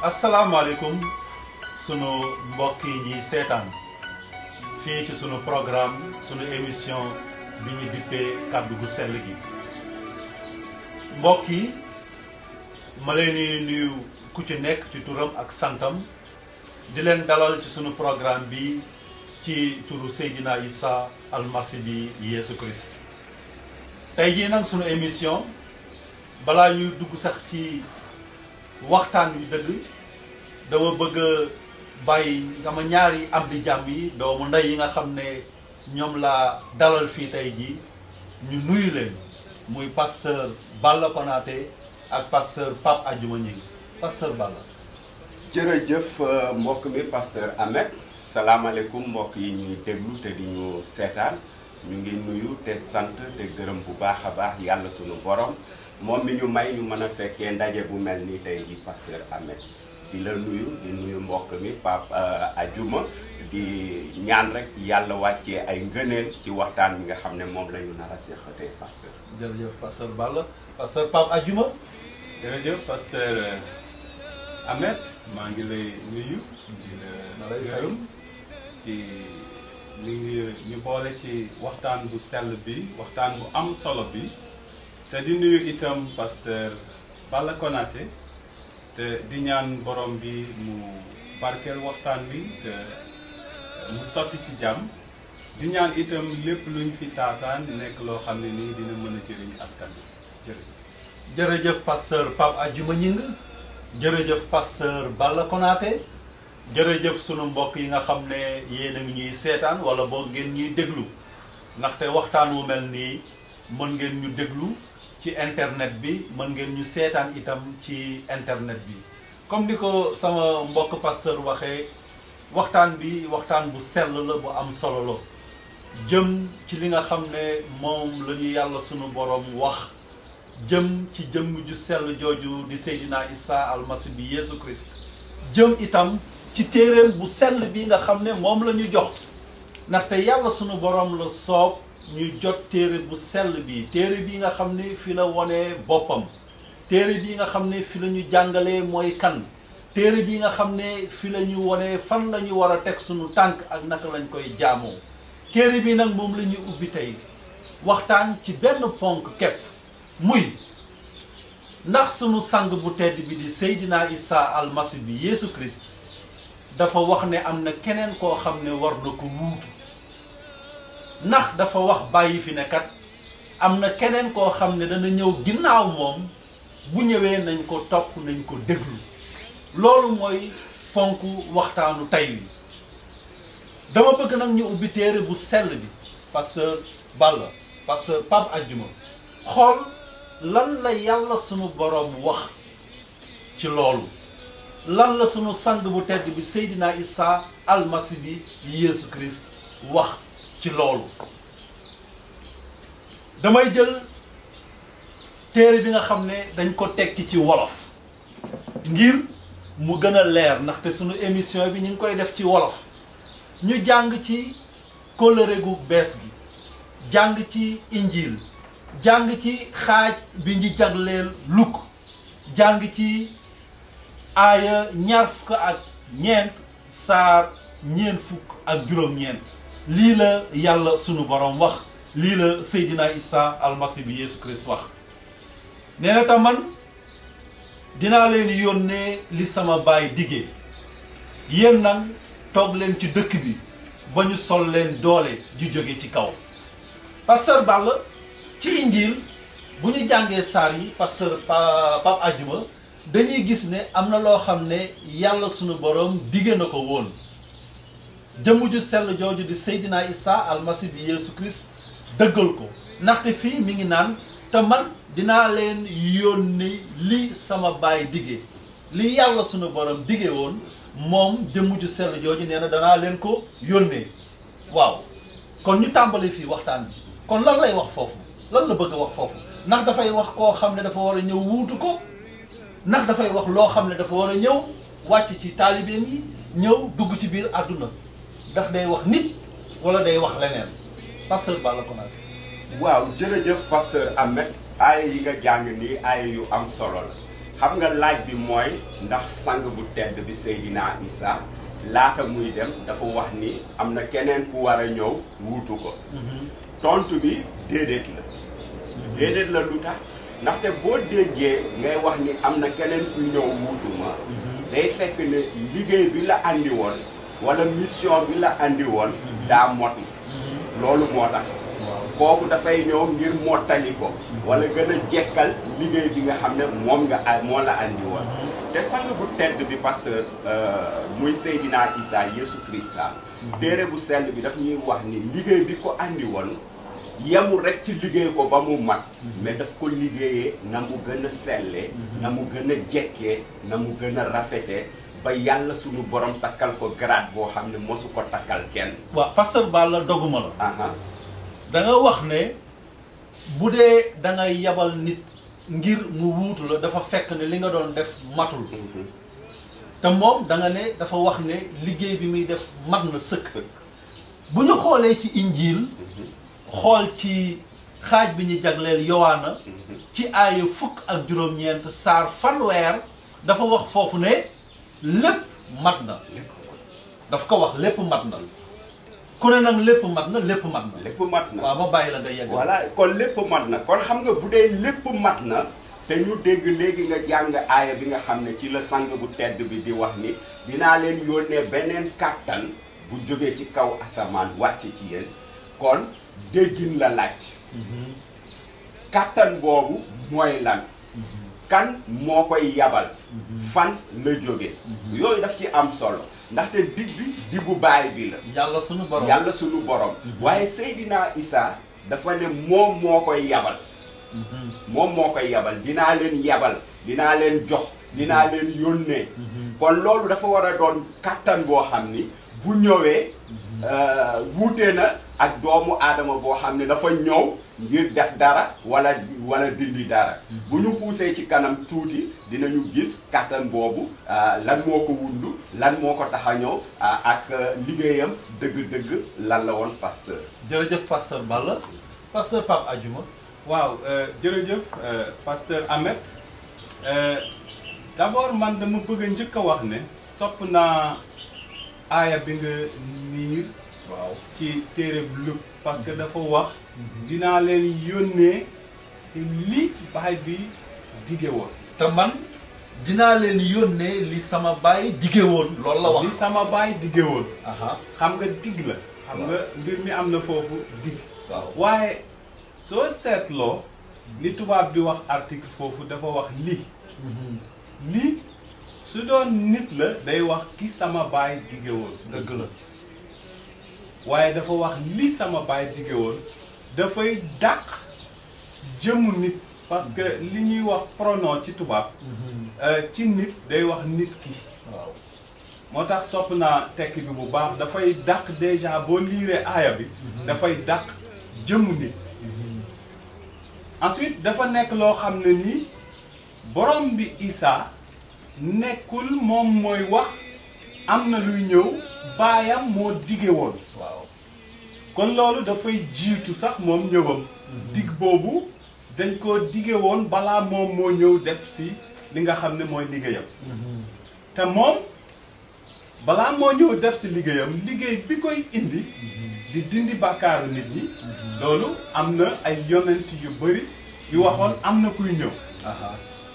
asalaamaaleykum sunu mbokk yi ñuy seetaan fii ci sunu programme sunu émission bi ñu dippee kàddu gu sell gi mbokk yi ma leen di nuyu ku ci nekk ci turam ak santam di leen dalal ci sunu programme bi ci turu Seydina Issa almasi bi Yeesu Christ tey jii nag sunu émission balaa ñuy dugg sax ci waxtaan wi dëgg dama bëgg a bàyyi sama ñaari am di jàmm yi doomu ndey yi nga xam ne ñoom laa dalal fii tey jii ñu nuyu leen muy pasteur Balla Konaté ak pasteur Pape Adjouma Gningue pasteur Balla. jërëjëf mbokk mi pasteur Ahmed salaamaaleykum mbokk yi ñuy déglu te di ñu seetaan ñu ngi nuyu te sant te gërëm bu baax a baax yàlla sunu borom moom mi ñu may ñu mën a fekkee ndaje bu mel ni tey ji pasteur Ahmed di la nuyu di nuyu mbokk mi Pape Adjouma di ñaan rek yàlla wàccee ay ngëneel ci waxtaan bi nga xam ne moom la ñu nar a seqatee pasteur. jërëjëf pasteur Balla pasteur Pape Adjouma. jërëjëf pasteur Ahmed maa ngi lay nuyu di la gërëm ci li ñu boole ci waxtaan bu sell bi waxtaan bu am solo bi te di nuyu itam pasteur Balla Konaté te di ñaan borom bi mu barkeel waxtaan bi te mu sotti ci jàmm di ñaan itam lépp luñ fi taataan nekk loo xam ne nii dina mën a jëriñ askan bi jërëjëf. jërëjëf pasteur Pape Adjouma Gningue jërëjëf pasteur Balla Konaté jërëjëf sunu mbokk yi nga xam ne yéen a ngi ñuy seetaan wala boog ngeen ñuy déglu ndaxte waxtaan wu mel nii mën ngeen ñu déglu ci internet bi mën ngeen ñu seetaan itam ci internet bi comme ni ko sama mbokk pasteur waxee waxtaan bi waxtaan bu sell la bu am solo la jëm ci li nga xam ne moom la ñu yàlla sunu borom wax jëm ci jëmm ju sell jooju di Seydina Issa almasi bi Yeesu Christ jëm itam ci téeréem bu sell bi nga xam ne moom la ñu jox ndaxte yàlla sunu borom la soob ñu jot téere bu sell bi téere bi nga xam ne fi la wone boppam téere bi nga xam ne fi la ñu jàngalee mooy kan téere bi nga xam ne fi la ñu wone fan la ñu war a teg sunu tànk ak naka lañ koy jaamoo téere bi nag moom la ñuy ubbi tey waxtaan ci benn ponk képp muy ndax sunu sang bu tedd bi di Seydina Issa almasi bi Yeesu Christ dafa wax ne am na keneen koo xam ne war na ko wuutu ndax dafa wax bàyyi fi ne kat am na keneen koo xam ne dana ñëw ginnaaw moom bu ñëwee nañ ko topp nañ ko déglu loolu mooy ponk waxtaanu tey wi dama bëgg nag ñu ubbi téere bu sell bi pasteur Balla pasteur Pape Adjouma xool lan la yàlla sunu boroom wax ci loolu lan la sunu sang bu tedd bi Seydina Issa almasi bi Yeesu Christ wax ci loolu damay jël téere bi nga xam ne dañ ko tekki ci wolof ngir mu gën a leer ndaxte sunu émission bi ñu ngi koy def ci wolof ñu jàng ci kóllëre gu bees gi jàng ci injiil jàng ci xaaj bi ñu jagleel Luk jàng ci aaya ñaar fukk ak ñeent saar ñeent fukk ak juróom-ñeent lii la yàlla sunu borom wax lii la Seydina Issa almasi bi Yeesu Christ wax nee na tam man dinaa leen yónnee li sama baay diggee yéen nag toog leen ci dëkk bi ba ñu sol leen doole ju jóge ci kaw pasteur Balla ci injiil bu ñu jàngee saar yi pasteur Pape Adjouma dañuy gis ne am na loo xam ne yàlla sunu borom digge na ko woon jëmm ju sell jooju di Seydina Issa almasi bi Yeesu Christ dëggal ko ndaxte fii mi ngi naan te man dinaa leen yónni li sama baay digge li yàlla sunu borom digge woon moom jëmm ju sell jooju nee na danaa leen ko yónnee waaw kon ñu tàmbali fii waxtaan bi kon lan lay wax foofu lan la bëgg a wax foofu ndax dafay wax koo xam ne dafa war a ñëw wuutu ko ndax dafay wax loo xam ne dafa war a ñëw wàcc ci taalibeem yi ñëw dugg ci biir àdduna ndax day wax nit wala day wax leneen pasteur Balla Konaté. waaw jërëjëf pasteur Ahmed aaya yi nga jàng nii aaya yu am solo la xam nga laaj bi mooy ndax sang bu tedd bi Seydina Issa laata muy dem dafa wax ni am na keneen ku war a ñëw wuutu ko. tontu bi déedéet la. déedéet la lu tax ndaxte boo déggee ngay wax ni am na keneen ku ñëw wuutu ma. day fekk ne liggéey bi la andi woon wala mission bi la andi woon daa moti. loolu moo tax. kooku dafay ñëw ngir mottali ko. wala gën a jekkal liggéey bi nga xam ne moo la andi woon. te sang bu tedd bi pasteur muy Seydina Issa Yesu Christa téere bu sell bi daf ñuy wax ni liggéey bi ko andi woon yemul rek ci liggéey ko ba mu mat mais daf ko liggéeyee na mu gën a sellee na mu gën a jekkee na mu gën a rafetee ba yàlla suñu borom takkal ko grade boo xam ne mosu ko takkal kenn. waaw pasteur Balla doguma la. da nga wax ne bu dee da nga yabal nit ngir mu wuutu la dafa fekk ne li nga doon def matul. te moom da nga ne dafa wax ne liggéey bi muy def mat na sëkk. bu ñu xoolee ci injiil xool ci xaaj bi ñu jagleel Yowaana ci aaya fukk ak juróom-ñeent saar fanweer dafa wax foofu ne lépp mat na. daf ko wax lépp mat na. ku ne nag lépp mat na lépp mat na. lépp mat na waaw ma bàyyi la nga yegg. voilà kon lépp mat na kon xam nga bu dee lépp mat na te ñu dégg léegi nga jàng aaya bi nga xam ne ci la sang bu tedd bi di wax ni dinaa leen yónnee beneen kàttan bu jógee ci kaw asamaan wàcc ci yéen kon déggin la laaj. kàttan boobu mooy lan. kan moo koy yabal. fan la jóge yooyu daf ci am solo. ndaxte dig bi diggu baay bi la. yàlla sunu borom yàlla sunu borom. waaye Seydina Issa dafa ne moom moo koy yabal. moom moo koy yabal dinaa leen yabal dinaa leen jox dinaa leen yónnee. kon loolu dafa war a doon kàttan boo xam ni bu ñëwee wuute na ak doomu aadama boo xam ne dafa ñëw ngir def dara wala dindi dara. bu ñu xuusee ci kanam tuuti dinañu gis kàttan boobu lan moo ko wundu lan moo ko tax a ñëw ak liggéeyam dëgg-dëgg lan la woon pasteur. jërëjëf pasteur Balla pasteur Pape Adjouma. waaw jërëjëf pasteur Ahmed d'abord man dama bëgg a njëkk a wax ne sopp naa aaya bi nga niir. waaw ci téere bu Luk parce que dafa wax. dinaa leen yónnee te li baay bi dige woon. te man dinaa leen yónnee li sama baay dige woon. loolu la wax li sama baay dige woon. xam nga dig la. xam nga mbir mi am na foofu dig. waaw waaye soo seetloo li tubaab di wax article foofu dafa wax lii. lii su doon nit la day wax ki sama baay dige woon. dëgg la. waaye dafa wax li sama baay dige woon dafay dàq jëmu nit parce que li ñuy wax pronom ci tubaab. ci nit day wax nit ki. waaw moo tax sopp naa tekki bi bu baax dafay dàq déjà boo liiree aaya bi. dafay dàq jëmu nit. ensuite dafa nekk loo xam ne nii borom bi Issa nekkul moom mooy wax am na luy ñëw baayam moo dige woon. waaw kon loolu dafay jiitu sax moom ñëwam. dig boobu dañ ko dige woon balaa moom moo ñëw def si li nga xam ne mooy liggéeyam. te moom balaa moo ñëw def si liggéeyam liggéey bi koy indi. di dindi bàkkaaru nit ñi. loolu am na ay yonent yu bëri yu waxoon am na kuy ñëw.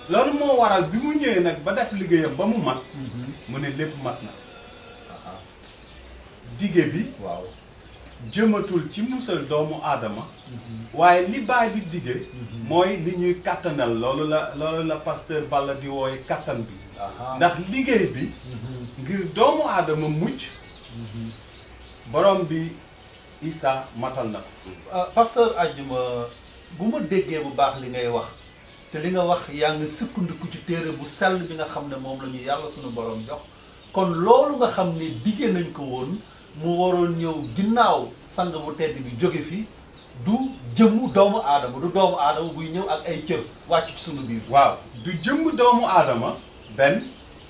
loolu moo waral bi mu ñëwee nag ba def liggéeyam ba mu mat. mu ne lépp mat na. dige bi. waaw jëmatul ci musal doomu aadama. waaye li baay bi dige. mooy li ñuy kattanal loolu la pasteur Balla di wooye kattan bi. ndax liggéey bi. ngir doomu aadama mucc. borom bi Issa matal na ko. pasteur Adjouma bu ma déggee bu baax li ngay wax te li nga wax yaa ngi sukkandiku ci téere bu sell bi nga xam ne moom la ñu yàlla suñu borom jox kon loolu nga xam ne diggee nañ ko woon mu waroon ñëw ginnaaw sang bu tedd bi jóge fi du jëmmu doomu aadama du doomu aadama buy ñëw ak ay cër wàcc ci suñu biir. waaw du jëmm doomu aadama benn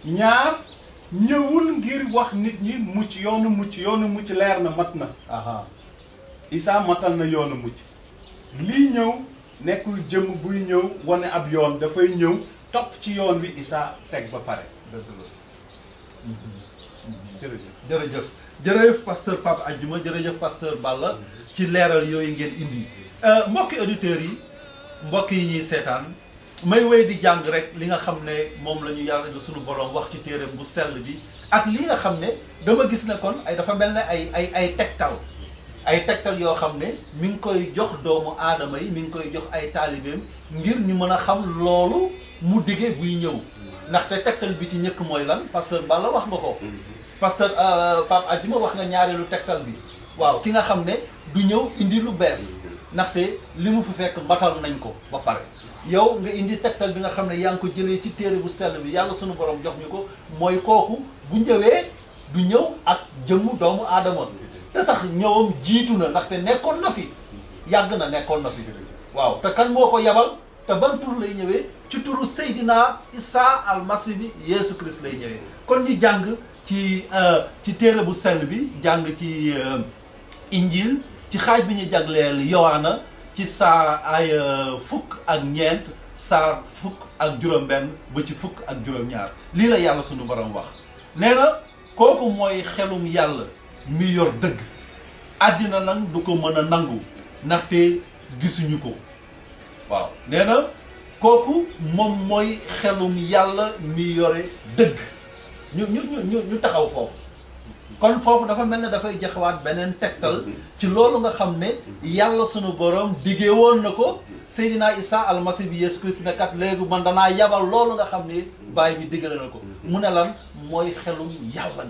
ñaar ñëwul ngir wax nit ñi mucc yoonu mucc leer na mat na. Issa matal na yoonu mucc lii ñëw nekkul jëmm buy ñëw wane ab yoon dafay ñëw topp ci yoon wi Issa teg ba pare. jërëjëf jërëjëf pasteur Pape Adjuma jërëjëf pasteur Balla ci leeral yooyu ngeen indi mbokki auditeurs yi mbokk yi ñuy seetaan may wéy di jàng rek li nga xam ne moom la ñu yàlla di suñu borom wax ci téereem bu sell bi ak li nga xam ne dama gis ne kon ay dafa mel ne ay tegtal yoo xam ne mi ngi koy jox doomu aadama yi mi ngi koy jox ay taalibeem ngir ñu mën a xam loolu mu dige buy ñëw ndaxte tegtal bi ci njëkk mooy lan pasteur Balla wax nga ko pasteur Pape Adjuma wax nga ñaareelu tegtal bi waaw ki nga xam ne du ñëw indi lu bees ndaxte li mu fi fekk matal nañ ko ba pare yow nga indi tegtal bi nga xam ne yaa ngi ko jëlee ci téere bu sell bi yàlla sunu borom jox ñu ko mooy kooku bu ñëwee du ñëw ak jëmmu doomu aadama te sax ñëwam jiitu na ndaxte nekkoon na fi yàgg na nekkoon na fi waaw te kan moo ko yabal te ban tur lay ñëwee ci turu Seydina Issa almasi bi Yeesu Christ lay ñëwee kon ñu jàng ci téere bu sell bi jàng ci injil ci xaaj bi ñu jagleel Yowaana ci saa ay fukk ak ñeent saa fukk ak juróom-benn ba ci fukk ak juróom-ñaar lii la yàlla sunu borom wax nee na kooku mooy xelum yàlla mi yor dëgg àddina nag du ko mën a nangu ndaxte gisuñu ko waaw nee na kooku moom mooy xelum yàlla mi yore dëgg ñu taxaw foofu kon foofu dafa mel ne dafay joxewaat beneen tegtal ci loolu nga xam ne yàlla sunu borom diggee woon na ko Seydina Issa almasi bi Yeesu Christ ne kat léegi man danaa yabal loolu nga xam ne baay bi diggale na ko mu ne lan mooy xelum yàlla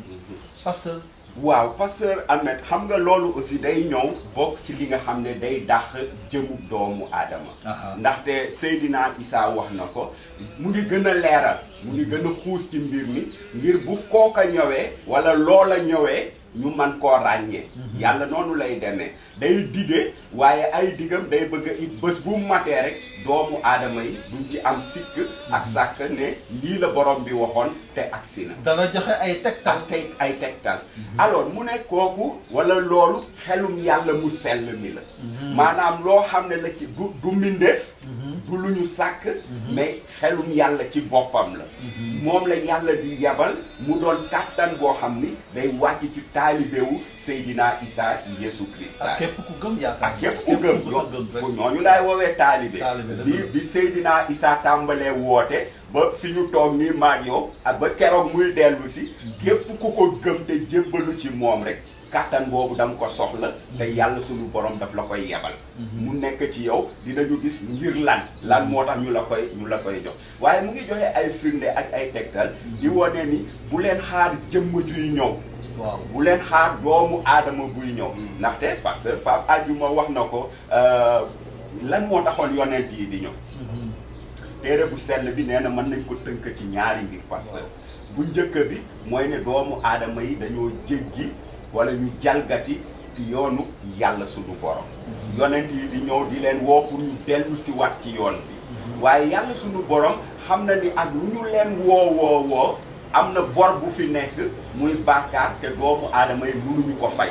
parce que waaw pasteur Ahmed xam nga loolu aussi day ñëw bokk ci li nga xam ne day dàq jëmu doomu aadama ndaxte Seydina Issa wax na ko mu ngi gën a leeral mu ngi gën a xuus ci mbir mi ngir bu kooka ñëwee wala loola ñëwee ñu man koo ràññee yàlla noonu lay demee day dige waaye ay digam day bëgg a it bés bu matee rek doomu aadama yi duñ ci am sikk ak sàkk ne lii la borom bi waxoon te agsi na dana joxe ay tegtal ay tegtal alors mu ne kooku wala loolu xelum yàlla mu sell mi la maanaam loo xam ne la ci du mbindeef du lu ñu sàkk mais xelum yàlla ci boppam la moom la yàlla di yabal mu doon kàttan boo xam ni day wàcc ci taalibewu Seydina Issa Yeesu Christ ak képp ku gëm yaakaar ak képp ku gëm ñooñu laay woowee taalibe bi Seydina Issa tàmbalee woote ba fi ñu toog nii maag yow ak ba keroog muy dellu si képp ku ko gëm te jébbalu ci moom rek kàttan boobu danga ko soxla te yàlla suñu borom daf la koy yebal mu nekk ci yow dinañu gis ngir lan moo tax ñu la koy jox waaye mu ngi joxe ay firnde ak ay tegtal di wone ni bu leen xaar jëmm juy ñëw waaw bu leen xaar doomu aadama buy ñëw ndaxte pasteur Pape Adjuma wax na ko lan moo taxoon yonent yi di ñëw téere bu sell bi nee na mën nañ ko tënk ci ñaari mbir pasteur bu njëkk bi mooy ne doomu aadama yi dañoo jéggi wala ñu jalgati yoonu yàlla suñu borom yonent yi di ñëw di leen woo pour ñu dellu si wat ci yoon bi waaye yàlla suñu borom xam na ni ak lu ñu leen woo am na bor bu fi nekk muy bàkkaar te doomu aadama yi mënuñu ko fay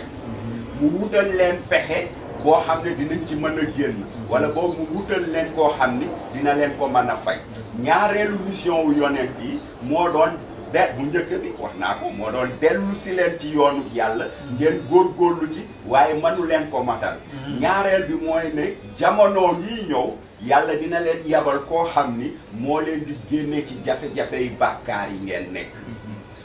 mu wutal leen pexe boo xam ne dinañ ci mën a génn wala boobu mu wutal leen koo xam ni dina leen ko mën a fay ñaareelu mission wu yonent yi moo doon bu njëkk bi wax naa ko moo doon dellu si leen ci yoonu yàlla ngeen góorgóorlu ci waaye mënu leen ko matal ñaareel bi mooy ne jamono yi ñëw yàlla dina leen yabal koo xam ni moo leen di génne ci jafe-jafe yi bàkkaar yi ngeen nekk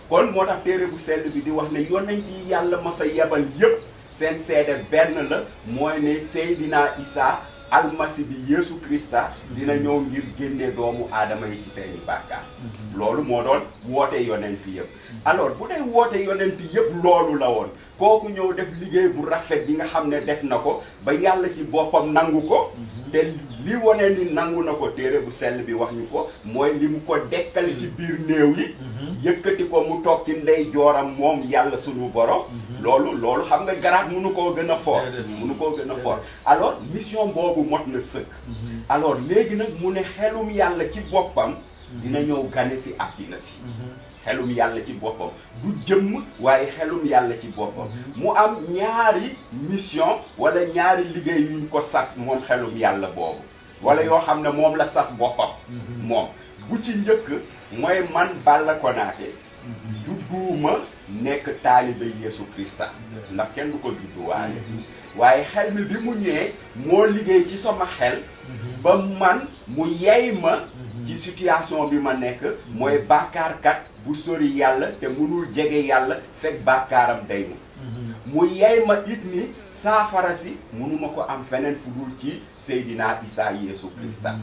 kon moo tax téere bu sell bi di wax ne yonent yi yàlla mos a yabal yépp seen seede benn la mooy ne Seydina Issa almasi bi Yeesu Christa dina ñëw ngir génne doomu aadama yi ci seeni bàkkaar loolu moo doon woote yonent yëpp alors bu dee woote yonent yëpp loolu la woon kooku ñëw def liggéey bu rafet bi nga xam ne def na ko ba yàlla ci boppam nangu ko te li wone ni nangu na ko téere bu sell bi wax ñu ko mooy li mu ko dekkal ci biir néew yi yëkkati ko mu toog ci ndey jooram moom yàlla sunu borom loolu xam nga garaat mënu koo gën a fort alors mission boobu mot na sëkk alors léegi nag mu ne xelum yàlla ci boppam dina ñëw gane si àddina si xelum yàlla ci boppam du jëmm waaye xelum yàlla ci boppam mu am ñaari mission wala ñaari liggéey yuñ ko sas moom xelum yàlla boobu wala yoo xam ne moom la sas boppam moom bu ci njëkk mooy man Balla Konaté judduuma nekk taalibe Yeesu Krista ndax kenn du ko judduwaale waaye xel mi bi mu ñëwee moo liggéey ci sama xel ba man mu yey ma ci situation bi ma nekk mooy bàkkaarkat bu sori yàlla te mënul jege yàlla fekk bàkkaaram day mu yey ma it ni saafara si mënuma ko am feneen fu dul ci Seydina Isa Yeesu Krista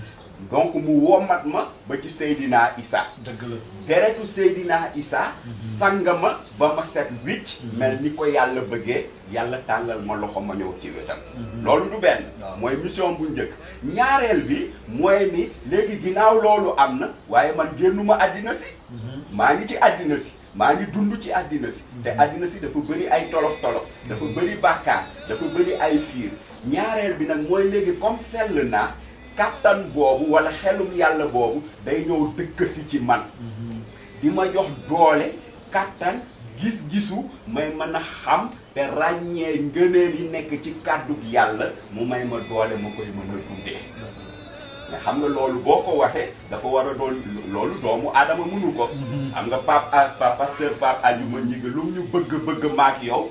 donc mu womat ma ba ci Seydina Isa dëgg la deretu Seydina Isa sanga ma ba ma set wicc mel ni ko yàlla bëggee yàlla tàllal ma loxo ma ñëw ci wetam loolu du benn mooy mission bu njëkk ñaareel bi mooy ni léegi ginnaaw loolu am na waaye man génnuma àddina si maa ngi ci àddina si maa ngi dund ci àddina si te àddina si dafa bëri ay tolof-tolof dafa bëri bàkkaar dafa bëri ay fiir ñaareel bi nag mooy léegi comme sell naa kàttan boobu wala xelum yàlla boobu day ñëw dëkk si ci man di ma jox doole kàttan gis-gisu may mën a xam te ràññee ngëneel yi nekk ci kàddug yàlla mu may ma doole ma koy mën a dundee mais xam nga loolu boo ko waxee dafa war a doon loolu doomu aadama mënu ko xam nga pasteur Pape Adjuma Ñinga lu ñu bëgg maak yow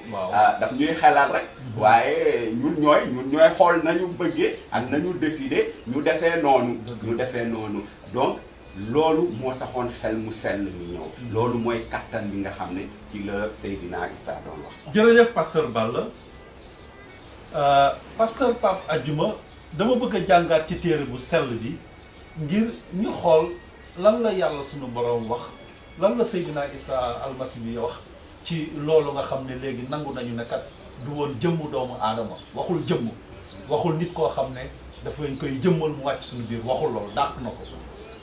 daf ñuy xelal rek waaye ñun ñooy xool nañu bëggee ak nañu décider ñu defee noonu donc loolu moo taxoon xel mu sell mi ñëw loolu mooy kattan bi nga xam ne ci la Seydina Issa doon wax jërëjëf pasteur Balla pasteur Pape Adjuma dama bëgg a jàngaat ci téere bu sell bi ngir ñu xool lan la yàlla sunu borom wax lan la Seydina Issa almasi bi wax ci loolu nga xam ne léegi nangu nañu ne kat du woon jëmmu doomu aadama waxul jëmm waxul nit koo xam ne dafa koy jëmmal mu wàcc suñu biir waxul loolu dàq na ko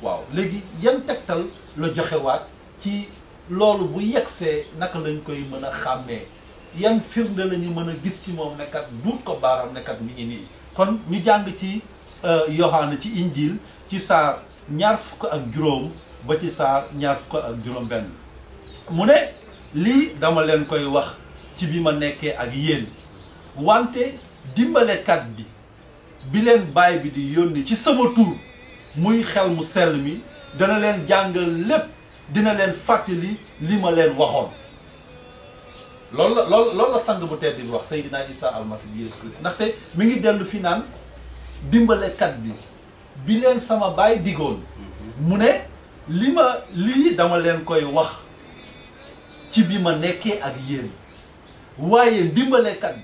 waaw léegi yan tegtal la joxewaat ci loolu bu yegsee naka lañ koy mën a xàmmee yan firnde la ñu mën a gis ci moom ne kat duut ko baaraam ne kat mi ngi nii kon ñu jàng ci Yohaana ci Injil ci saar 20 ba ci saar 20 mu ne lii dama leen koy wax ci bi ma nekkee ak yéen wante dimbalekat bi leen baay bi di yónni ci sama tur muy xel mu sell mi dana leen jàngal lépp dina leen fàttali li ma leen waxoon loolu la sang bu tedd bi wax Seydina Issa almasi bi Yeesu Christ ndaxte mi ngi dellu fi naan dimbalekat bi leen sama baay digoon mu ne lii dama leen koy wax ci bi ma nekkee ak yéen waaye dimbalekat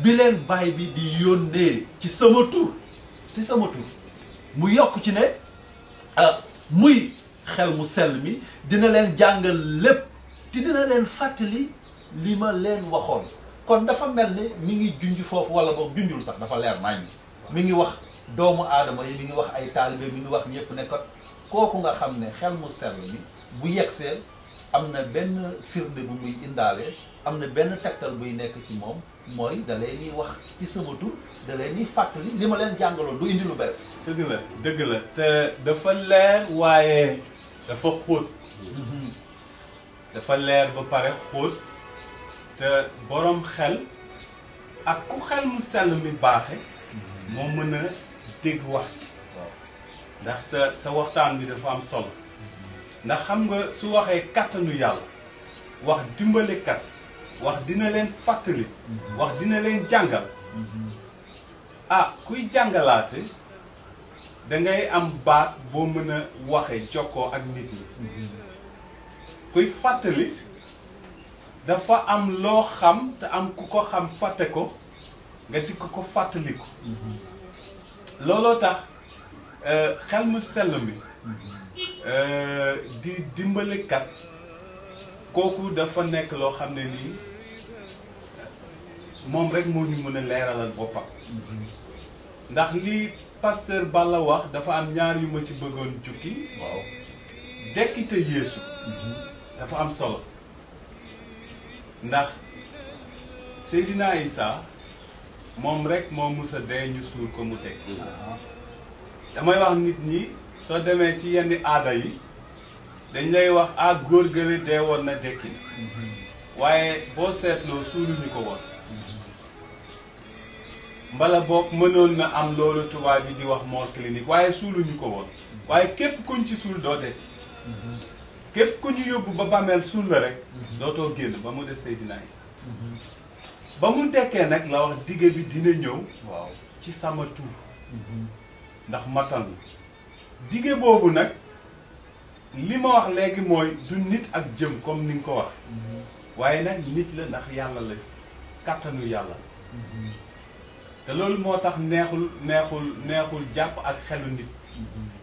bi leen baay bi di yónnee ci sama tur mu yokk ci ne muy xel mu sell mi dina leen jàngal lépp te dina leen fàttali li ma leen waxoon kon dafa mel ni mi ngi junj foofu wala boog junjul sax dafa leer nañ mi ngi wax doomu aadama yi mi ngi wax ay taalibe mi ngi wax ñëpp ne ko kooku nga xam ne xel mu sell mi bu yegsee am na benn firnde bu muy indaale am na benn tegtal buy nekk ci moom mooy da leen di wax ci sama tur da leen di fàttali li ma leen jàngaloon du indi lu bees. dëgg la te dafa leer waaye dafa xóot dafa leer ba pare xóot te borom xel ak ku xel mu sell mi baaxe moo mën a dégg wax ci ndax sa waxtaan bi dafa am solo ndax xam nga su waxee kàttanu yàlla wax dimbalekat wax dina leen fàttali wax dina leen jàngal kuy jàngalaate dangay am baat boo mën a waxee jokkoo ak nit ñi kuy fàttali dafa am loo xam te am ku ko xam fàtte ko nga di ko fàttaliku looloo tax xel mu sell mi di dimbalikat kooku dafa nekk loo xam ne nii moom rek moo ñu mën a leeralal boppam ndax li pasteur Balla wax dafa am ñaar yu ma ci bëggoon jukki waaw dekkite Yeesu dafa am solo ndax Seydina Issa moom rek moo mus a dee ñu suur ko mu teg damay wax nit ñi soo demee ci yenn aada yi dañ lay wax góor gële dee woon na dekki waaye boo seetloo suuluñu ko woon mbala boog mënoon na am loolu tubaab bi di wax mort clinique waaye suuluñu ko woon waaye képp kuñ ci suul doo dekk képp ku ñu yóbbu ba bàmmeel suul la rek dootoo génn ba mu des Seydina Isa ba mu dekkee nag la wax dige bi dina ñëw waaw ci sama tur ndax matal na dige boobu nag li ma wax léegi mooy du nit ak jëm comme ni nga ko wax waaye nag nit la ndax yàlla la kàttanu yàlla te loolu moo tax neexul jàpp ak xelu nit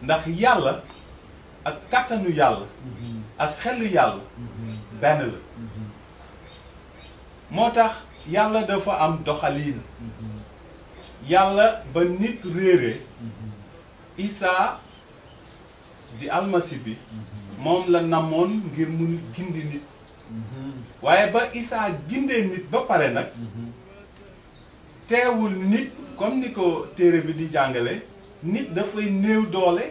ndax yàlla ak kàttanu yàlla ak xelu yàlla benn la moo tax yàlla dafa am doxaliin yàlla ba nit réeree Isa di almasi bi moom la namoon ngir mu gindi nit waaye ba Isa gindee nit ba pare nag teewul nit comme ni ko téere bi di jàngale nit dafay néew doole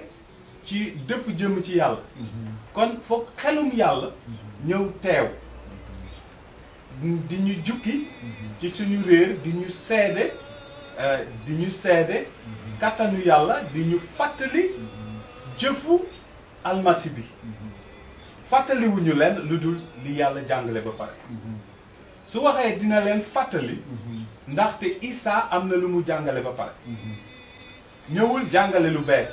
ci dëpp jëm ci yàlla kon foog xelum yàlla ñëw teew di ñu jukki ci suñu réer di ñu seede kattanu yàlla di ñu fàttali jëfu almasi bi fàttaliwuñu leen lu dul li yàlla jàngale ba pare su waxee dina leen fàttali ndaxte Isa am na lu mu jàngale ba pare ñëwul jàngale lu bees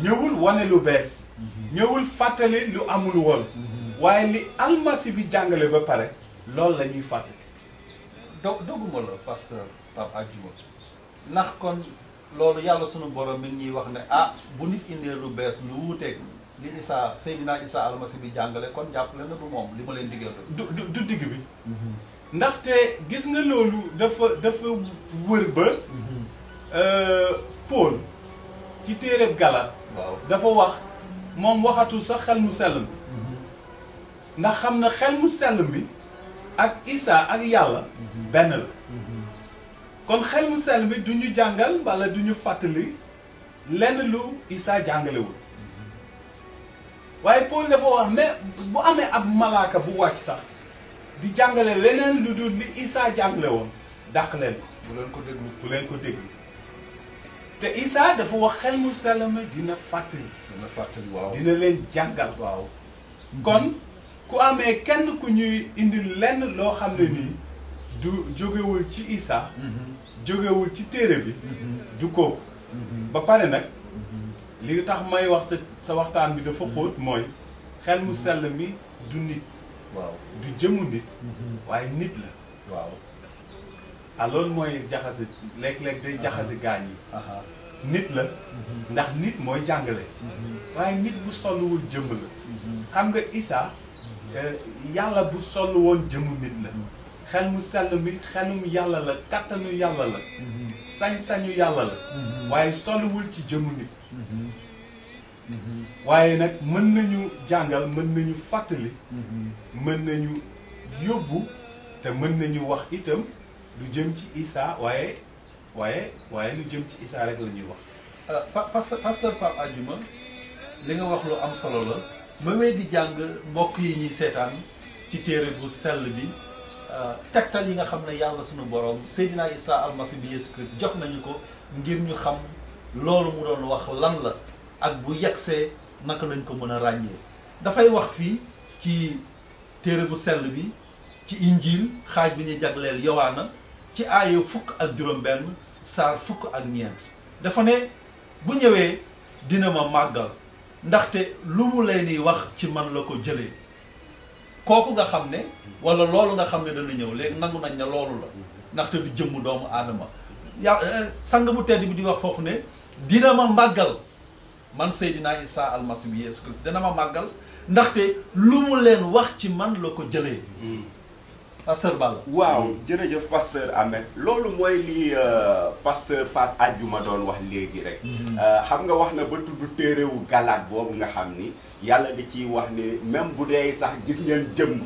ñëwul wane lu bees ñëwul fàttali lu amul woon waaye li almasi bi jàngale ba pare loolu la ñuy fàttali doguma la pasteur Pape Adjuma ndax kon loolu yàlla sunu borom mi ngi ñuy wax ne bu nit indee lu bees lu wuuteeg li Isa Seydina Isa almasi bi jàngale kon jàppale na du moom li ma leen digal du digg bi ndaxte gis nga loolu dafa wër ba Paul ci téereb Galaat waaw dafa wax moom waxatul sax xel mu sell mi ndax xam na xel mu sell mi ak Isa ak yàlla benn la kon xel mu sell mi du ñu jàngal wala du ñu fàttali lenn lu Isa jàngalewul waaye Paul dafa wax mais bu amee ab malaaka bu wàcc sax di jàngale leneen lu dul li Isa jàngale woon dàq leen ko bu leen ko déglu te Isa dafa wax xel mu sell mi dina fàttali waaw dina leen jàngal waaw kon ku amee kenn ku ñuy indi lenn loo xam ne nii du jógewul ci Isa jógewul ci téere bi du kooku ba pare nag li tax may wax sa waxtaan bi dafa xóot mooy xel mu sell mi du nit waaw du jëmu nit waaye nit la waaw loolu mooy jaxase léeg-léeg day jaxase gaañ yi nit la ndax nit mooy jàngale waaye nit bu solluwul jëmm la xam nga Isa yàlla bu sollu woon jëmu nit la xel mu sell mi xelum yàlla la kattanu yàlla la sañ-sañu yàlla la waaye solluwul ci jëmu nit waaye nag mën nañu jàngal mën nañu fàttali mën nañu yóbbu te mën nañu wax itam lu jëm ci Isa waaye lu jëm ci Isa rek la ñuy wax pasteur Pape Adjuma li nga wax lu am solo la ma may di jàng mbokk yi ñuy seetaan ci téere bu sell bi tegtal yi nga xam ne yàlla sunu borom Seydina Isa almasi bi Yesu Christ jox nañu ko ngir ñu xam loolu mu doon wax lan la ak bu yegsee naka lañ ko mën a ràññee dafay wax fii ci téere bu sell bi ci injiil xaaj bi ñu jagleel Yowaana ci aaya 1 saar 1 dafa ne bu ñëwee dina ma màggal ndaxte lu mu leen di wax ci man la ko jëlee kooku nga xam ne wala loolu nga xam ne dana ñëw léegi nangu nañ ne loolu la ndaxte du jëmm doomu aadama sang bu tedd bi di wax foofu ne dina ma màggal man Seydina Isa almasi bi Yesu Christ dina ma màggal ndaxte lu mu leen wax ci man la ko jëlee pasteur Balla waaw jërëjëf pasteur Ahmed loolu mooy li pasteur Pape Adjuma doon wax léegi rek xam nga wax na ba tudd téerewu Galaat boobu nga xam ni yàlla di ciy wax ni même bu dee sax gis ngeen jëmm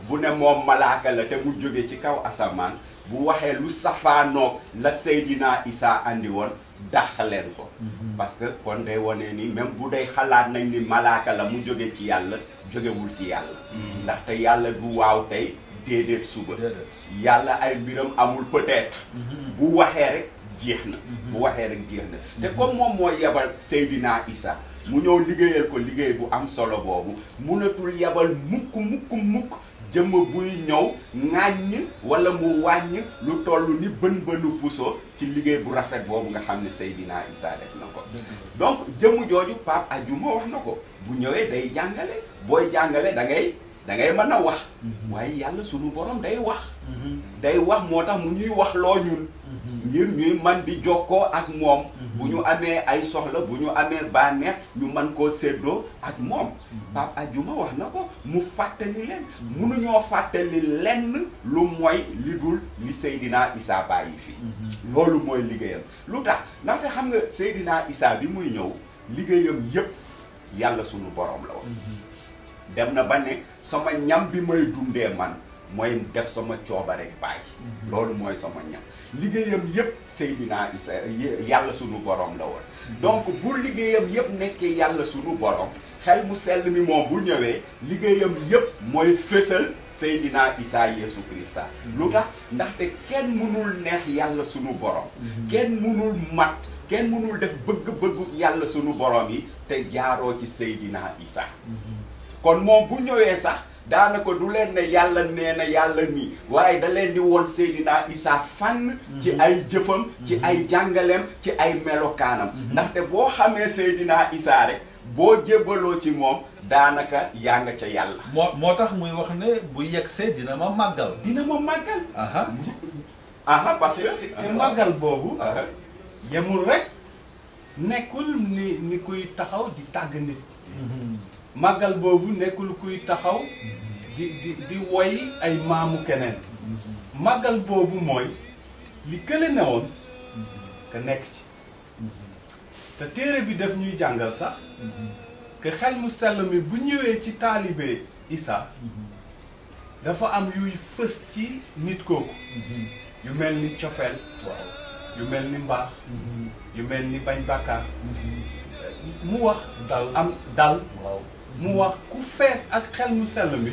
bu ne moom malaaka la te mu jóge ci kaw asamaan bu waxee lu safaanoog la Seydina Isa andi woon dàq leen ko parce que kon day wane ni même bu dee xalaat nañ ni malaaka la mu jóge ci yàlla jógewul ci yàlla ndaxte yàlla du waaw tey déedéet suba yàlla ay mbiram amul peut-être bu waxee rek jeex na bu waxee rek jeex na te comme moom moo yebal Seydina Isa mu ñëw liggéeyal ko liggéey bu am solo boobu munatul yebal mukk jëmm buy ñëw ŋàññ wala mu wàññ lu toll ni bën puso ci liggéey bu rafet boobu nga xam ne Seydina Isa def na ko donc jëmm jooju Pape Adjouma wax na ko bu ñëwee day jàngale booy jàngale da ngay mën a wax waaye yàlla sunu borom day wax moo tax mu ñuy wax loo ñun ngir ñuy man di jokkoo ak moom bu ñu amee ay soxla bu ñu amee bànneex ñu mën koo séddoo ak moom Pape Adjouma wax na ko mu fàttali leen mënuñoo fàttali lenn lu mooy li dul li Seydina Isa bàyyi fi loolu mooy liggéeyam lu tax ndaxte xam nga Seydina Isa bi muy ñëw liggéeyam yépp yàlla sunu borom la woon dem na ba ne sama ñam bi may dundee man mooy def sama coobare bàyyi loolu mooy sama ñam liggéeyam yépp Seydina Isa yàlla sunu borom la woon donc bu liggéeyam yépp nekkee yàlla sunu borom xel mu sell mi moom bu ñëwee liggéeyam yépp mooy fésal Seydina Isa Yeesu Krista lu tax ndaxte kenn mënul neex yàlla sunu borom kenn mënul mat kenn mënul def bëgg-bëggu yàlla sunu borom yi te jaaroo ci Seydina Isa kon moom bu ñëwee sax daanaka du leen ne yàlla nee na yàlla nii waaye da leen di woon Seydina Isa fànn ci ay jëfam ci ay jàngaleem ci ay melokaanam ndaxte boo xamee Seydina Isa rek boo jébbaloo ci moom daanaka yaa nga ca yàlla moo tax muy wax ne bu yegsee dina ma màggal parce que te màggal boobu yemul rek nekkul ni kuy taxaw di tàgg nit màggal boobu nekkul kuy taxaw di woy ay maamu keneen màggal boobu mooy li kële newoon ka nekk ci te téere bi daf ñuy jàngal sax que xel mu sell mi bu ñëwee ci taalibe Isa dafa am yuy fës ci nit kooku yu mel ni cofeel yu mel ni mbaax yu mel ni bañ bàkkaar mu wax dal mu wax ku fees ak xel mu sell mi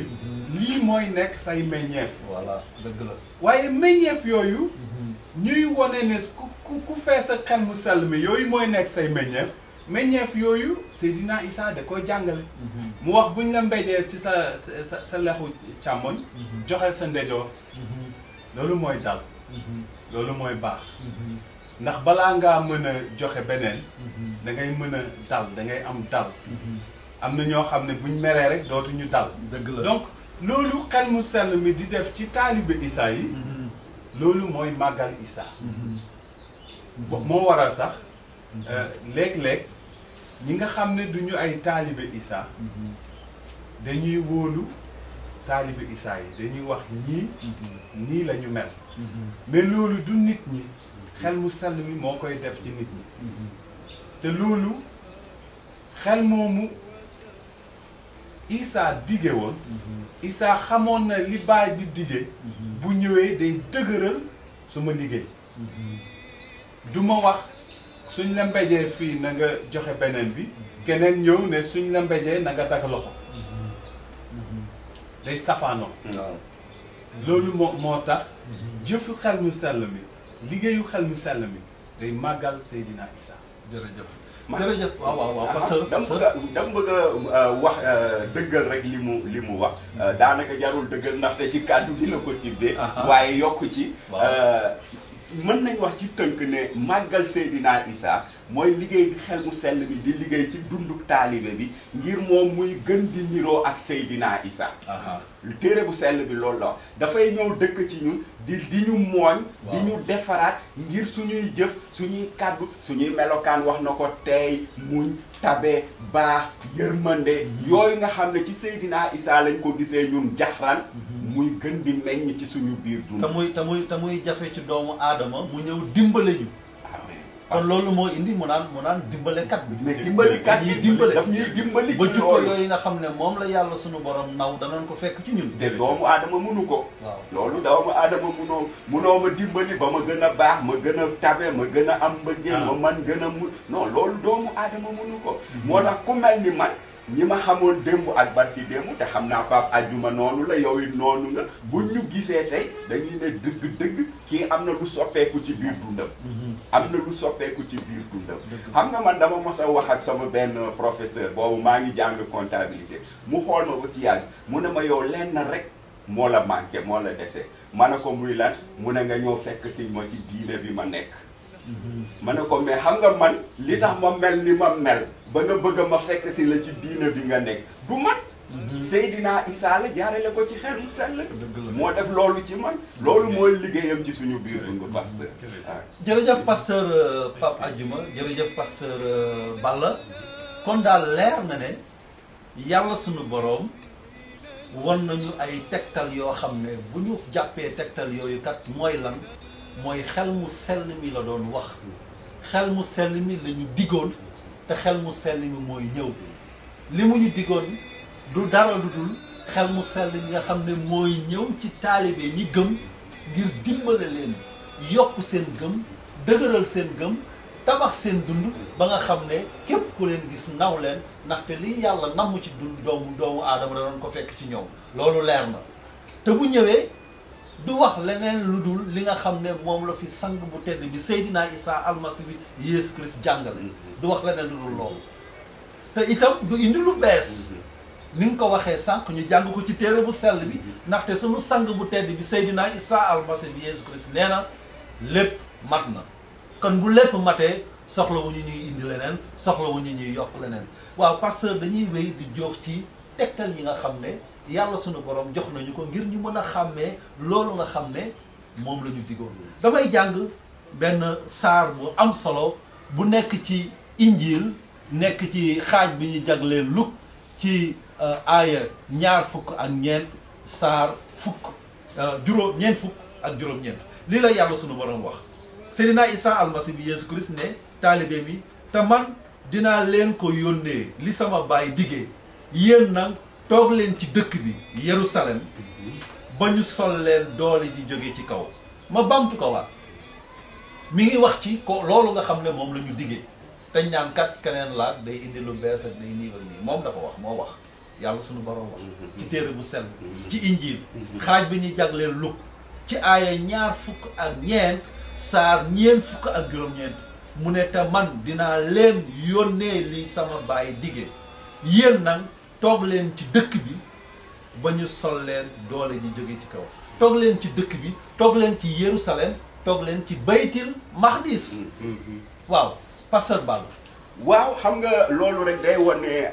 lii mooy nekk say meññeef voilà dëgg la waaye meññeef yooyu ñuy wone ne ku fees ak xel mu sell mi yooyu mooy nekk say meññeef yooyu Seydina Isa da koy jàngale mu wax buñ la mbéjee ci sa lexu càmmoñ joxe sa ndejoor loolu mooy dal loolu mooy baax ndax balaa ngaa mën a joxe beneen da ngay mën a dal da ngay am dal am na ñoo xam ne buñ meree rek dootuñu dal dëgg la donc loolu xel mu sell mi di def ci taalibe Isa yi loolu mooy màggal Isa moo waral sax léeg-léeg ñi nga xam ne duñu ay taalibe Isa dañuy wóolu taalibe Isa yi dañuy wax nii la ñu mel mais loolu du nit ñi xel mu sell mi moo koy def ci nit ñi te loolu xel moomu Isa dige woon Isa xamoon na li baay bi dige bu ñëwee day dëgëral suma liggéey du ma wax suñ la mbéjee fii na nga joxe beneen bi keneen ñëw ne suñ la mbéjee na nga dagg loxo day safaanoo loolu moo tax jëfu xel mu sell mi liggéeyu xel mu sell mi day màggal Seydina Isa jërëjëf waaw parce que dama bëgg a wax dëggal rek li mu wax daanaka jarul dëggal ndaxte ci kàddu gi la ko tibbee waaye yokk ci mën nañ wax ci tënk ne màggal Seydina Isa mooy liggéey bi xel mu sell bi di liggéey ci dundu taalibe bi ngir moom muy gën di niroo ak Seydina Isa téere bu sell bi loolu la dafay ñëw dëkk ci ñun di ñu mooñ di ñu defaraat ngir suñuy jëf suñuy kàddu suñuy melokaan wax na ko tey muñ tabe baax yërmande yooyu nga xam ne ci Seydina Isa lañ ko gisee ñun jaxran muy gën di meññ ci suñu biir dund te muy jafe ci doomu aadama mu ñëw dimbale ñu kon loolu moo indi mu naan dimbalekat bi mais dimbalikat yi dimbale daf ñuy dimbali ci ba jukko yooyu nga xam ne moom la yàlla suñu borom naw danañ ko fekk ci ñun te doomu aadama mënu ko loolu doomu aadama munoo ma dimbali ba ma gën a baax ma gën a tabe ma gën a am mbëggeel ma man gën a non loolu doomu aadama mënu ko moo tax ku mel ni man ñi ma xamoon démb ak barki démb te xam naa Pape Adjuma noonu la yow it noonu nga bu ñu gisee tey dañuy ne dëgg-dëgg kii am na lu soppeeku ci biir dundam. am na lu soppeeku ci biir dundam. xam nga man dama mos a wax ak sama benn professeur boobu maa ngi jàng comptabilité mu xool ma ba ci yàgg mu ne ma yow lenn rek moo la manqué moo la dese ma ne ko muy lan mu ne nga ñëw fekk si ma ci diine bi ma nekk. ma ne ko mais xam nga man li tax ma mel ni ma mel ba nga bëgg ma fekk si la ci diina bi nga nekk du man Seydina Issa la jaarale ko ci xel mu sell moo def loolu ci man loolu mooy liggéeyam ci suñu biir dund pasteur. jërëjëf pasteur Pape Adjuma jërëjëf pasteur Balla kon daal leer na ne yàlla suñu boroom wan nañu ay tegtal yoo xam ne bu ñu jàppee tegtal yooyu kat mooy lan mooy xel mu sell mi la doon wax xel mu sell mi la ñu diggoon te xel mu sell mi mooy ñëw li mu ñu diggoon du dara lu dul xel mu sell mi nga xam ne mooy ñëw ci taalibe ñi gëm ngir dimbale leen yokk seen gëm dëgëral seen gëm tabax seen dund ba nga xam ne képp ku leen gis naw leen ndaxte li yàlla namm ci dund doomu aadama da doon ko fekk ci ñoom loolu leer na te bu ñëwee du wax leneen lu dul li nga xam ne moom la fi sang bu tedd bi Seydina Issa almasi bi Yeesu Christ jàngale du wax leneen lu dul loolu te itam du indi lu bees ni nga ko waxee sànq ñu jàng ko ci téere bu sell bi ndaxte suñu sang bu tedd bi Seydina Issa almasi bi Yeesu Christ nee na lépp mat na kon bu lépp matee soxla wu ñu ñuy indi leneen soxla wu ñu ñuy yokk leneen waaw pasteur dañuy wéy di jox ci tegtal yi nga xam ne yàlla sunu borom jox nañu ko ngir ñu mën a xàmmee loolu nga xam ne moom la ñu digoon damay jàng benn saar bu am solo bu nekk ci injil nekk ci xaaj bi ñu jagleen Luk ci aaya ñaar fukk ak ñeent saar fukk ñeent fukk ak juróom-ñeent lii la yàlla sunu borom wax Seydina Issa almasi bi Yeesu Christ ne taalibe mi te man dinaa leen ko yónnee li sama baay diggee yéen nag toog leen ci dëkk bi Yerusalem ba ñu sol leen doole ji jóge ci kaw ma bamtu ko waat mi ngi wax ci ko loolu nga xam ne moom la ñu diggee te ñaan kat keneen laat day indi lu bees ak day nii ak nii moom dafa wax moo wax yàlla suñu borom wax ci téere bu sell ci injiil xaaj bi ñuy jagleel Luk ci aaya ñaar fukk ak ñeent saar ñeent fukk ak juróom-ñeent mu ne te man dinaa leen yónnee li sama baay dige yéen nag toog leen ci dëkk bi ba ñu sol leen doole ji jóge ci kaw toog leen ci dëkk bi toog leen ci Yerusalem toog leen ci baytil maqdis waaw pasteur Balla waaw xam nga loolu rek day wane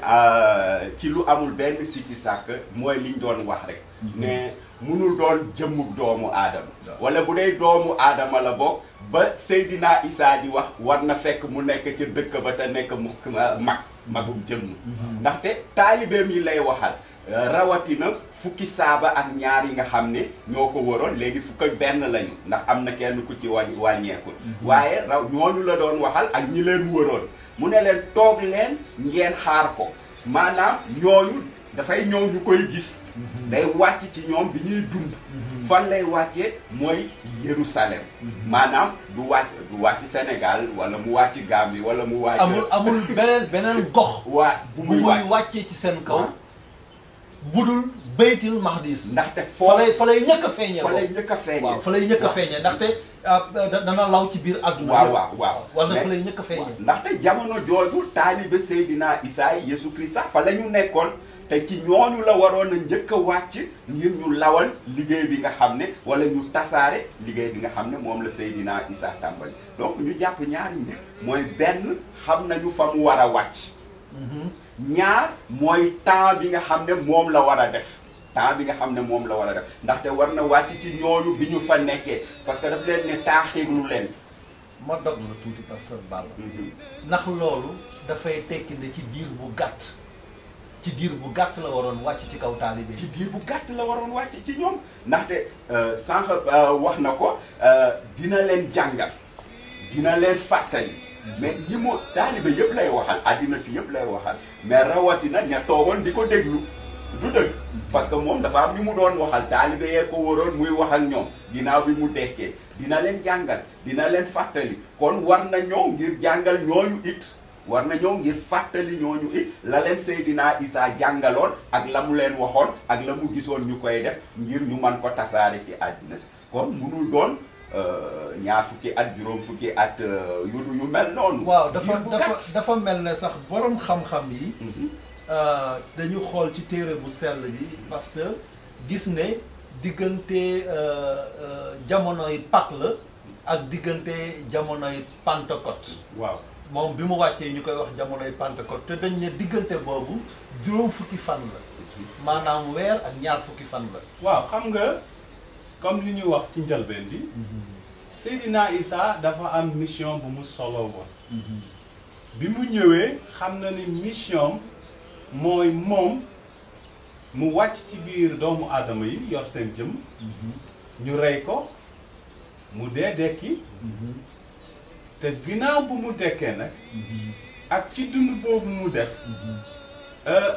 ci lu amul benn sikki sàkk mooy liñ doon wax rek ne munul doon jëmmug doomu aadama wala bu dee doomu aadama la bokk ba Seydina Issa di wax war na fekk mu nekk ca dëkk ba te nekk mu magum jëmm ndaxte taalibeem yi lay waxal rawatina fukki saaba ak ñaar yi nga xam ne ñoo ko waroon léegi fukk ak benn lañu ndax am na kenn ku ci wàññeeku waaye ñooñu la doon waxal ak ñi leen waroon mu ne leen toog leen ngeen xaar ko maanaam ñooñu dafay ñëw ñu koy gis day wàcc ci ñoom bi ñuy dund fan lay wàccee mooy Yerusalem maanaam du wàcc Sénégal wala mu wàcc Gambie wala mu wàcc amul beneen gox bu muy wàccee ci seen kaw budul baytil maqdis ndaxte fa lay ñëkk a feeñee waaw fa lay ñëkk a feeñee ndaxte dana law ci biir àdduna waaw wala fa lay ñëkk a feeñee ndaxte jamono jooju taalibe Seydina Issa Yeesu Krista fa la ñu nekkoon te ci ñooñu la waroon a njëkk a wàcc ngir ñu lawal liggéey bi nga xam ne wala ñu tasaare liggéey bi nga xam ne moom la Seydina Issa tàmbali donc ñu jàpp ñaari mbir mooy benn xam nañu fa mu war a wàcc ñaar mooy temps bi nga xam ne moom la war a def temps bi nga xam ne moom la war a def ndaxte war na wàcc ci ñooñu bi ñu fa nekkee parce que daf leen ne taaxirlu leen ma dog la tuuti pasteur Balla ndax loolu dafay tekki ne ci diir bu gàtt la waroon wàcc ci kaw taalibe ci diir bu gàtt la waroon wàcc ci ñoom ndaxte sànq wax na ko dina leen jàngal dina leen fàttali mais ñi mu taalibe yëpp lay waxal àddina si yëpp lay waxal mais rawatina ña toogoon di ko déglu du dëgg parce que moom dafa am ñu mu doon waxal taalibe yee ko waroon muy wax ak ñoom ginnaaw bi mu dekkee dina leen jàngal dina leen fàttali kon war na ñëw ngir jàngal ñooñu it war na ñëw ngir fàttali ñooñu it la leen Seydina Isa jàngaloon ak la mu leen waxoon ak la mu gisoon ñu koy def ngir ñu man ko tasaare ci àddina si kon munul doon ñaar fukki at juróom fukki at yu mel noonu. waaw dafa mel ne sax borom xam-xam yi. dañu xool ci téere bu sell bi parce que gis ne diggante jamonoy Pâques la ak diggante jamonoy Pentecôte. waaw moom bi mu wàccee ñu koy wax jamonoy Pentecôte te dañ ne diggante boobu juróom fukki fan la maanaam weer ak ñaar fukki fan la. waaw xam nga comme li ñu wax ci njëlbeen bi. Seydina Isa dafa am mission bu mu solo woon. bi mu ñëwee xam na ni mission mooy moom mu wàcc ci biir doomu aadama yi yor seen jëm. ñu rey ko mu dee dekki. te ginnaaw bu mu dekkee nag. ak ci dund boobu mu def.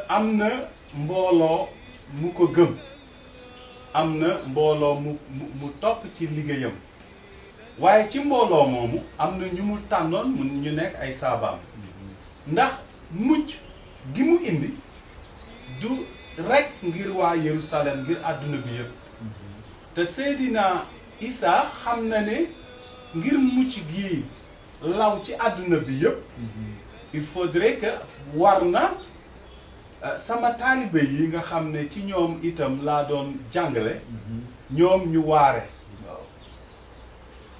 am na mbooloo mu ko gëm. am na mbooloo mu topp ci liggéeyam. waaye ci mbooloo moomu am na ñu mu tànnoon ñu nekk ay saabaam. ndax mucc gi mu indi du rekk ngir waa Yerusalem ngir àdduna bi yëpp. te Seydina Isa xam na ne ngir mucc gi law ci àdduna bi yëpp. il faudrait que war na sama taalibe yi nga xam ne ci ñoom itam laa doon jàngale. ñoom ñu waare.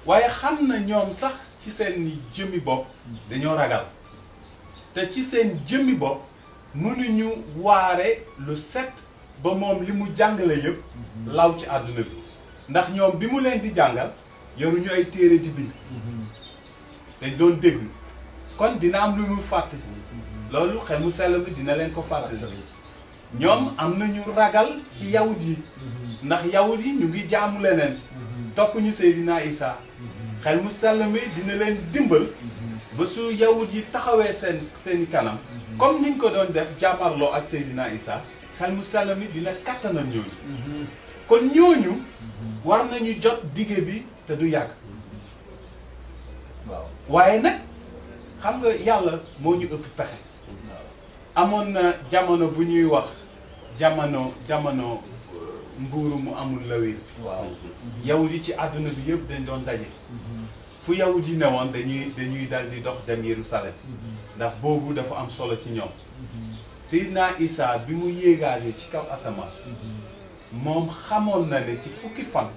waaye xam na ñoom sax ci seen jëmmi bopp dañoo ragal te ci seen jëmmi bopp mënuñu waare lu set ba moom li mu jàngale yëpp law ci àdduna bi ndax ñoom bi mu leen di jàngal yoruñu ay téere di bind dañ doon dégg kon dina am lu mu fàttali loolu xel mu sell bi dina leen ko fàttali ñoom am nañu ragal ci yawut yi ndax yawut yi ñu ngi jaamu leneen topp ñu Seydina Isa xel mu sell mi dina leen dimbal ba su yawut yi taxawee seen kanam comme niñ ko doon def jàmmarloo ak Seydina Isa xel mu sell mi dina kattanal ñooñu kon ñooñu war nañu jot dige bi te du yàgg waaw waaye nag xam nga yàlla moo ñu ëpp pexe amoon na jamono bu ñuy wax jamono mbuuru mu amul lawir. waaw yawut yi ci àdduna bi yëpp dañ doon daje. fu yawut yi newoon dañuy dal di dox dem Yerusalem. ndax boobu dafa am solo ci ñoom. Seydina Isa bi mu yéegaale ci kaw asamaan. moom xamoon na ne ci fukki fan.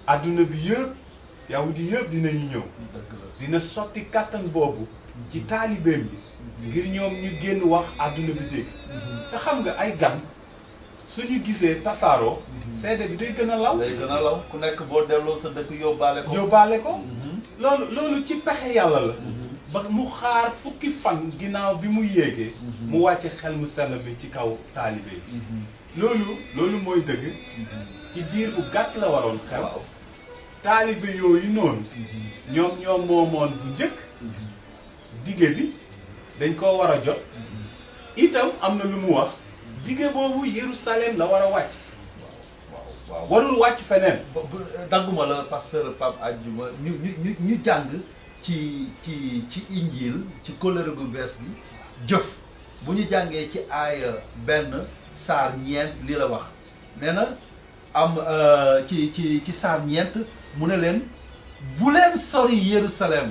àdduna bi yëpp yawut yi yëpp dinañu ñëw. dina sotti kàttan boobu. ci taalibeem bi. ngir ñoom ñu génn wax àdduna bi dégg. te xam nga ay gan. suñu gisee tasaaroo. seede bi day gën a law. day gën a law ku nekk boo delloo sa dëkk yóbbaale ko. yóbbaale ko. loolu ci pexe yàlla la. ba mu xaar fukki fan ginnaaw bi mu yéegee. mu wàcce xel mu sell bi ci kaw taalibe yi. loolu mooy dëgg. ci diir bu gàtt la waroon xew. taalibe yooyu noonu. ñoom moomoon bu njëkk. dige bi dañ koo war a jot. itam am na lu mu wax. dige boobu Yerusalem la war a wàcc. waaw warul wàcc feneen. dagguma la pasteur Pape Adjuma ñu jàng ci injil ci kóllëre gu bees gi jëf bu ñu jàngee ci aaya benn saar ñeent li la wax nee na am ci saar ñeent mu ne leen bu leen sori Yerusalem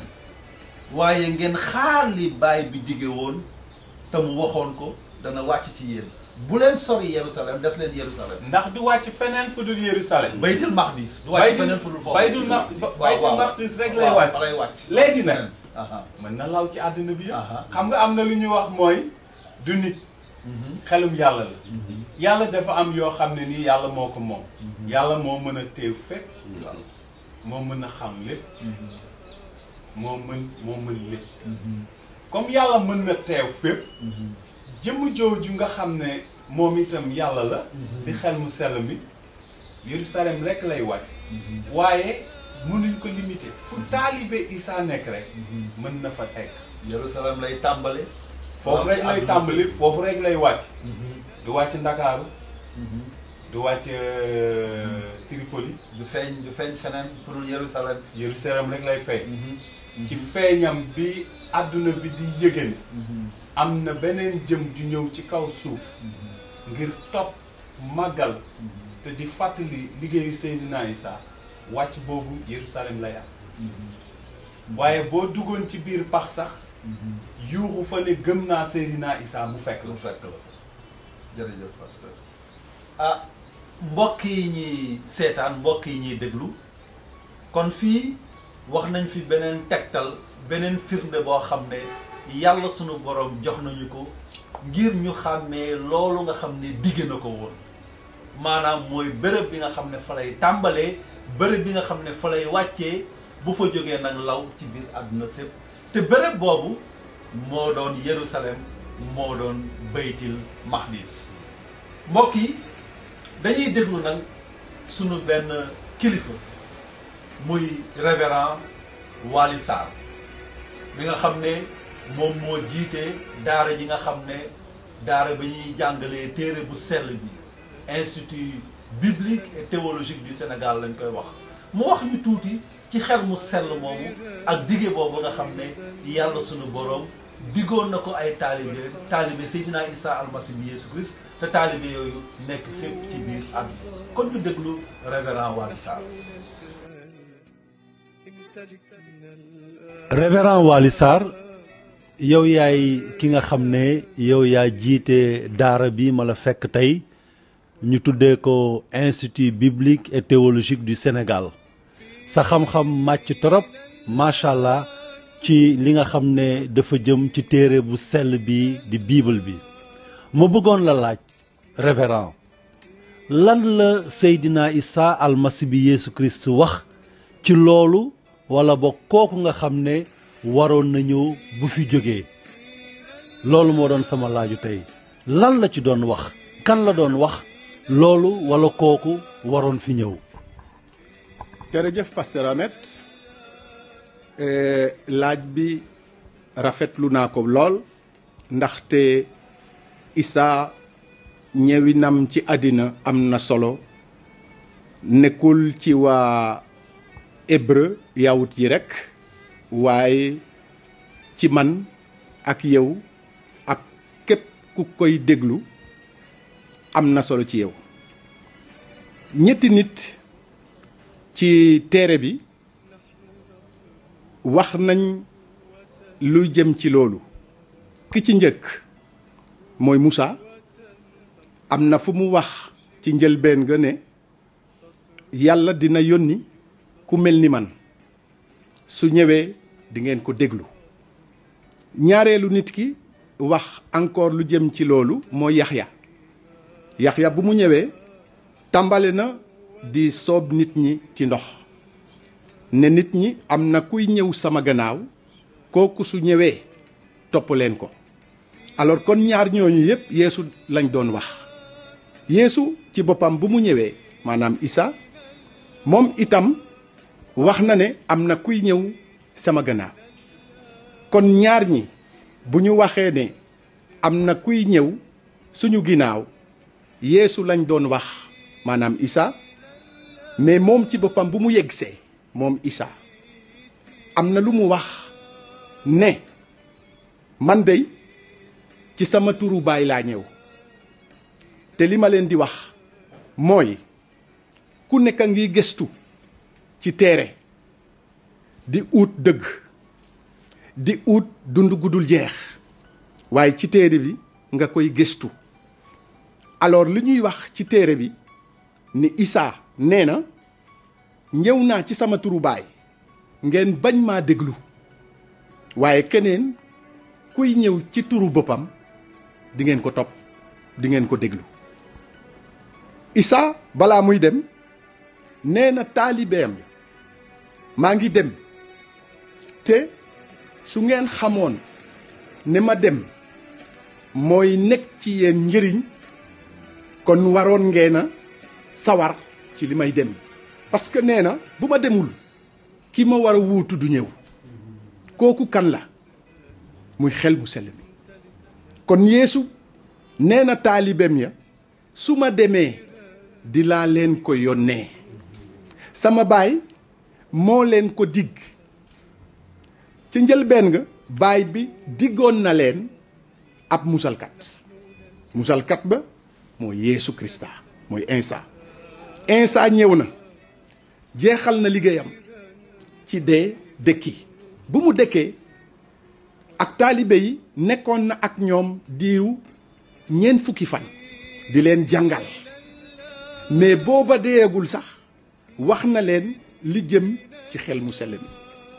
waaye ngeen xaar li baay bi dige woon te mu waxoon ko dana wàcc ci yéen. bu leen sori Yerusalem des leen Yerusalem. ndax du wàcc feneen fu dul Yerusalem. baytul maqdis du wàcc feneen fu dul foofu. baytul maqdis rek lay wàcc. léegi nag. mën na law ci àdduna bi yëpp. xam nga am na lu ñuy wax mooy du nit. xelum yàlla la. yàlla dafa am yoo xam ne nii yàlla moo ko moom. yàlla moo mën a teew fépp. moo mën a xam lépp. moo mën lépp. comme yàlla mën na teew fépp. jëmm jooju nga xam ne moom itam yàlla la. di xel mu sell mi. Yerusalem rek lay wàcc. waaye mënuñ ko limité. fu taalibe Isa nekk rek. mën na fa teg. Yerusalem lay tàmbale. foofu rek lay tàmbali foofu rek lay wàcc. du wàcc Ndakaaru. du wàcc Tripoli. du feeñ feneen fu dul Yerusalem. Yerusalem rek lay feeñ. ci feeñam bi àdduna bi di yëge ne am na beneen jëm ju ñëw ci kaw suuf ngir topp màggal te di fàttali liggéeyu Seydina Isa wàcc boobu Yerusalem lay am waaye boo duggoon ci biir pax sax yuuxu fa ne gëm naa Seydina Isa mu fekk la jërëjëf pasteur ah mbokk yi ñuy seetaan mbokk yi ñuy déglu kon fii wax nañ fi beneen tegtal beneen firnde boo xam ne yàlla sunu borom jox nañu ko ngir ñu xàmmee loolu nga xam ne digge na ko woon maanaam mooy bërëb bi nga xam ne fa lay tàmbalee bërëb bi nga xam ne fa lay wàccee bu fa jógee nag law ci biir àdduna sépp te bërëb boobu moo doon Yerusalem moo doon baytil maqdis mbokk yi dañuy déglu nag sunu benn kilifa muy révérend Waly Sarr bi nga xam ne moom moo jiite daara ji nga xam ne daara ba ñuy jàngalee téere bu sell bi institut biblique et théologique du Sénégal lañ koy wax mu wax ñu tuuti ci xel mu sell moomu ak dige boobu nga xam ne yàlla sunu borom diggoon na ko ay taalibe Seydina Isa almasi bi Yeesu Christ te taalibe yooyu nekk fépp ci biir àdduna kon ñu déglu révérend Waly Sarr. révérend Waly Sarr yow yaay ki nga xam ne yow yaa jiite daara bi ma la fekk tey ñu tuddee ko institut biblique et théologique du Sénégal sa xam-xam màcc torop macha allah ci li nga xam ne dafa jëm ci téere bu sell bi di bible bi ma bëggoon la laaj révérend lan la Seydina Isa almasi bi Yeesu Christ wax ci loolu wala ba kooku nga xam ne waroon na ñëw bu fi jógee loolu moo doon sama laaju tey lan la ci doon wax kan la doon wax loolu wala kooku waroon fi ñëw. jërëjëf pasteur Ahmed laaj bi rafetlu naa ko lool ndaxte Isa ñëwinam ci àddina am na solo nekkul ci waa hébreu yawut yi rekk waaye ci man ak yow ak képp ku koy déglu am na solo ci yow. ñetti nit ci téere bi wax nañ lu jëm ci loolu. ki ci njëkk mooy Musa am na fu mu wax ci njëlbeen ga ne yàlla dina yónni ku mel ni man su ñëwee di ngeen ko déglu. ñaareelu nit ki wax encore lu jëm ci loolu mooy Yaxya bu mu ñëwee tàmbale na di soob nit ñi ci ndox ne nit ñi am na kuy ñëw sama gannaaw kooku su ñëwee topp leen ko. alors kon ñaar ñooñu yépp Yeesu lañ doon wax. Yeesu ci boppam bu mu ñëwee maanaam Isa moom itam wax na ne am na kuy ñëw sama gannaaw. kon ñaar ñi bu ñu waxee ne am na kuy ñëw suñu ginnaaw Yeesu lañ doon wax maanaam Isa mais moom ci boppam bu mu yeggsee moom Isa am na lu mu wax ne man dey ci sama turu baay laa ñëw te li ma leen di wax mooy ku nekk a ngi gëstu ci téere di ut dëgg di ut dund gudul jeex waaye ci téere bi nga koy gëstu. alors li ñuy wax ci téere bi ni Isa nee na ñëw naa ci sama turu baay ngeen bañ maa déglu waaye keneen kuy ñëw ci turu boppam di ngeen ko topp di ngeen ko déglu. Isa balaa muy dem nee na taalibeem maa ngi dem te su ngeen xamoon ne ma dem mooy nekk ci yéen njëriñ kon waroon ngeen a sawar ci li may dem parce que nee na bu ma demul ki ma war a wuutu du ñëw. kooku kan la muy xel mu sell mi. kon Yeesu nee na taalibeem ya su ma demee di laa leen ko yónnee sama baay moo leen ko digg ci njëlbeen nga baay bi diggoon na leen ab musalkat ba mooy Yeesu Krista mooy Insa ñëw na jeexal na liggéeyam ci dee dëkki bu mu dëkkee ak taalibe yi nekkoon na ak ñoom diiru 40 fan di leen jàngal mais booba deegul sax wax na leen li jëm ci xel mu sell mi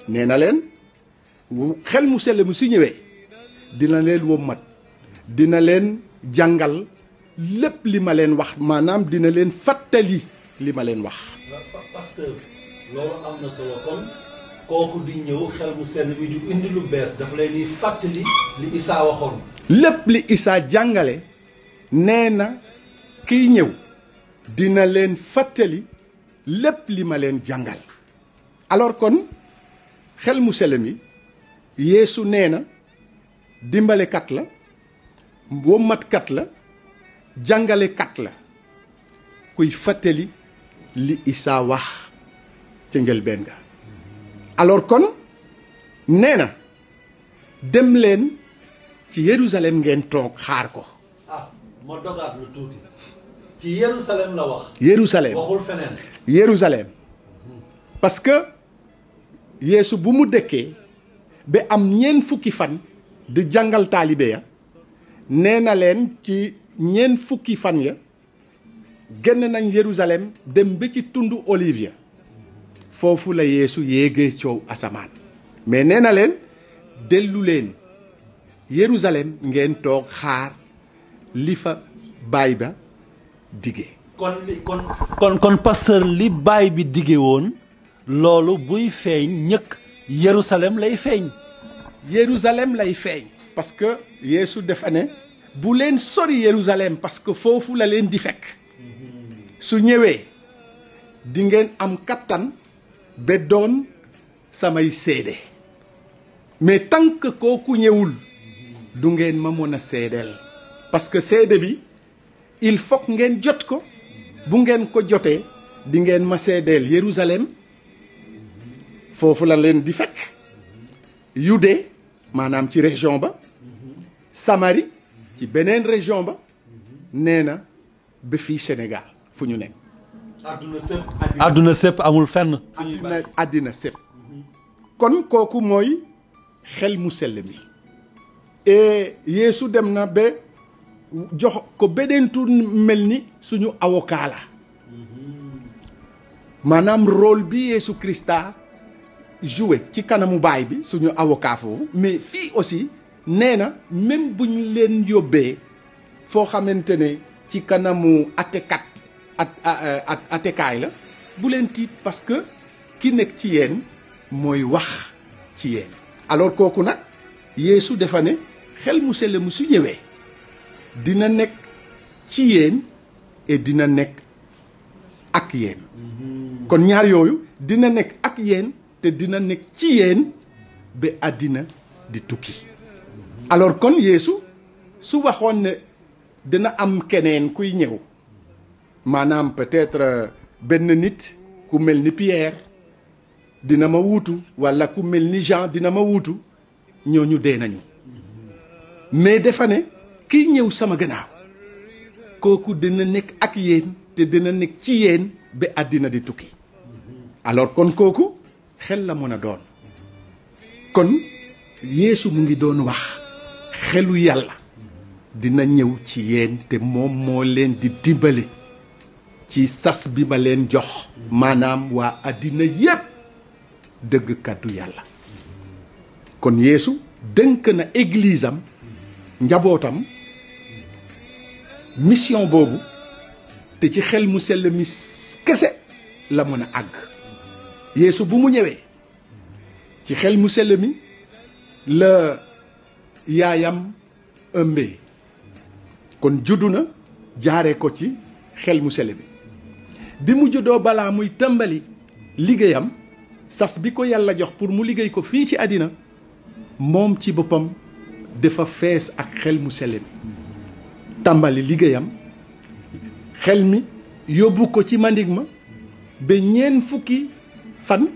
nee na leen xel mu sell mi su ñëwee dina leen wommat dina leen jàngal lépp li ma leen wax maanaam dina leen fàttali li ma leen wax. pasteur loolu am na solo kon kooku di ñëw xel mu sell mi du indi lu bees dafa leen di fàttali li Isaa waxoon. lépp li Isaa jàngale nee na kiy ñëw dina leen fàttali lépp li ma leen jàngal alors kon xel mu sell mi Yeesu nee na dimbalekat la wommatkat la jàngalekat la kuy fàttali li Isaa wax ca njëlbeen ga alors kon nee na dem leen ci Yerusalem ngeen toog xaar ko. ma dogaat lu tuuti ci Yerusalem la wax. Yerusalem waxul feneen. Yerusalem parce que Yeesu bu mu dëkkee ba am 40 fan di jàngal taalibe ya nee na leen ci 40 fan ya génn nañ Yerusalem dem ba ci tundu Olivier foofu la Yeesu yéegee coow asamaan mais nee na leen dellu leen Yerusalem ngeen toog xaar li fa baay ba dige. kon pasteur li baay bi dige woon loolu buy feeñ ñëkk Yerusalem lay feeñ. Yerusalem lay feeñ parce que Yeesu dafa ne bu leen sori Yerusalem parce que foofu la leen di fekk su ñëwee di ngeen am kattan ba doon samay seede mais tant que kooku ñëwul du ngeen ma mën a seedeel parce que seede bi il faut ngeen jot ko bu ngeen ko jotee di ngeen ma seedeel Yerusalem foofu la leen di fekk Yude maanaam ci région ba Samari ci beneen région ba nee na ba fii Sénégal fu ñu nekk. àdduna sépp amul fenn. àddina sépp kon kooku mooy xel mu sell mi et Yeesu dem na ba jox ko beneen tur mel ni suñu avocat la maanaam rôle bi Yeesu Krista joué ci kanamu baay bi suñu avocat foofu mais fii aussi nee na même bu ñu leen yóbbee foo xamante ne ci kanamu atekat atekaay la bu leen tiit parce que ki nekk ci yéen mooy wax ci yéen alors kooku nag Yeesu dafa ne xel mu sell mu su ñëwee dina nekk ci yéen et dina nekk ak yéen kon ñaar yooyu dina nekk ak yéen te dina nekk ci yéen ba àddina di tukki alors kon Yeesu su waxoon ne dina am keneen kuy ñëw maanaam peut-être benn nit ku mel ni Pierre dina ma wuutu walla ku mel ni Jean dina ma wuutu ñooñu dee nañu mais dafa ne kiy ñëw sama gannaaw kooku dina nekk ak yéen te dina nekk ci yéen ba àddina di tukki alors kon kooku xel la mën a doon kon Yeesu mu ngi doon wax xelu yàlla dina ñëw ci yéen te moom moo leen di dimbale ci sas bi ma leen jox maanaam waa àddina yépp dëgg kàddu yàlla kon Yeesu dënk na église am njabootam mission boobu te ci xel mu sell mi kese la mën a àgg Yeesu bu mu ñëwee ci xel mu sell mi la yaayam ëmbee kon juddu na jaaree ko ci xel mu sell bi mu juddoo balaa muy tàmbali liggéeyam sas bi ko yàlla jox pour mu liggéey ko fii ci àddina moom ci boppam dafa fees ak xel mu sell mi tàmbali liggéeyam xel mi yóbbu ko ci mandig ma ba 40 fan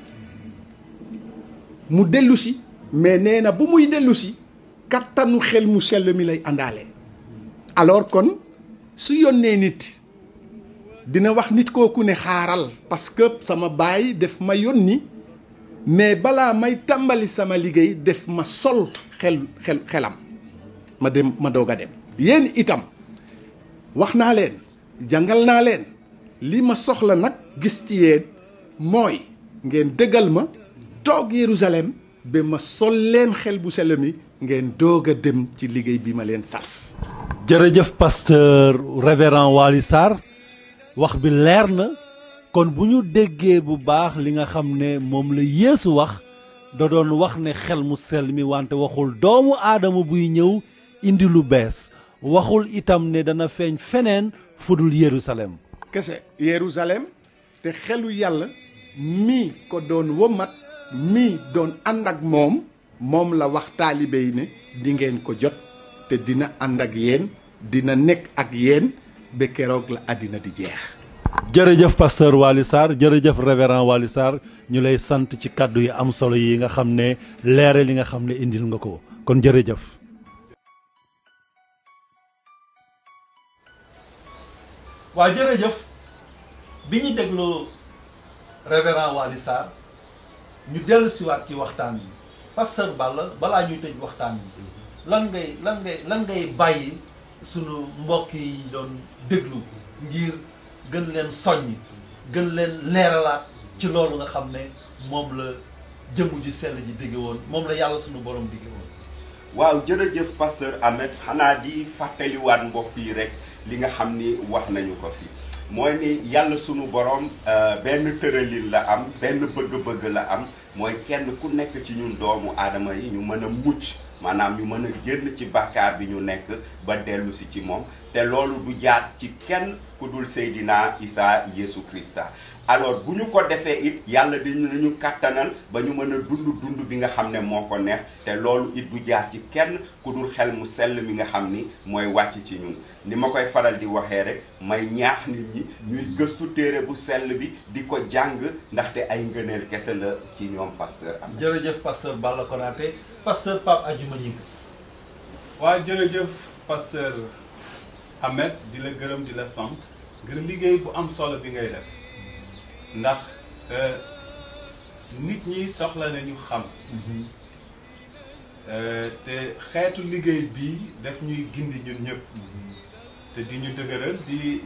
mu dellu si mais nee na bu muy dellu si kattanu xel mu sell mi lay àndaale. alors kon su yónnee nit dina wax nit kooku ne xaaral parce que sama baay def ma yónni mais balaa may tàmbali sama liggéey def ma sol xelam ma doog a dem. yéen itam wax naa leen jàngal naa leen li ma soxla nag gis ci yéen mooy ngeen dëggal ma toog Yerusalem ba ma sol leen xel bu sell mi ngeen doog a dem ci liggéey bi ma leen sas. jërëjëf pasteur révérend Waly Sarr wax bi leer na kon bu ñu déggee bu baax li nga xam ne moom la Yeesu wax da doon wax ne xel mu sell mi wante waxul doomu aadama buy ñëw indi lu bees waxul itam ne dana feeñ feneen fudul Yerusalem. kese Yerusalem te xelu yàlla mi ko doon womat mi doon ànd ak moom la wax taalibe yi ne di ngeen ko jot te dina ànd ak yéen dina nekk ak yéen ba keroog la àddina di jeex. jërëjëf pasteur Waly Sarr jërëjëf révérend Waly Sarr ñu lay sant ci kàddu yi am solo yi nga xam ne leere li nga xam ne indil nga ko kon jërëjëf. waa jërëjëf bi ñu déglu révérend Waly Sarr ñu dellu siwaat ci waxtaan bi pasteur Balla balaa ñuy tëj waxtaan bi lan ngay bàyyi sunu mbokk yi doon déglu ngir gën leen soññ gën leen leeralaat ci loolu nga xam ne moom la jëmm ji sell ji digge woon moom la yàlla sunu borom digge woon. waaw jërëjëf pasteur Ahmed xanaa di fàttaliwaat mbokk yi rek li nga xam ni wax nañu ko fi mooy ni yàlla sunu borom benn tëralin la am benn bëgg-bëgg la am mooy kenn ku nekk ci ñun doomu aadama yi ñu mën a mucc maanaam ñu mën a génn ci bàkkaar bi ñu nekk ba dellu si ci moom te loolu du jaar ci kenn ku dul Seydina Isa Yeesu Krista. alors bu ñu ko defee it yàlla dinañu kàttanal ba ñu mën a dund bi nga xam ne moo ko neex te loolu it du jaar ci kenn ku dul xel mu sell mi nga xam ni mooy wàcc ci ñun. ni ma koy faral di waxee rek may ñaax nit ñi ñuy gëstu téere bu sell bi di ko jàng ndaxte ay ngëneel kese la ci ñoom pasteur am. jërëjëf pasteur Balla Konaté pasteur Pape Adjouma Gningue. waaw jërëjëf pasteur Ahmed di la gërëm di la sant ngir liggéey bu am solo bi ngay def ndax nit ñi soxla nañu xam te xeetu liggéey bii daf ñuy gindi ñun ñëpp te di ñu dëgëral di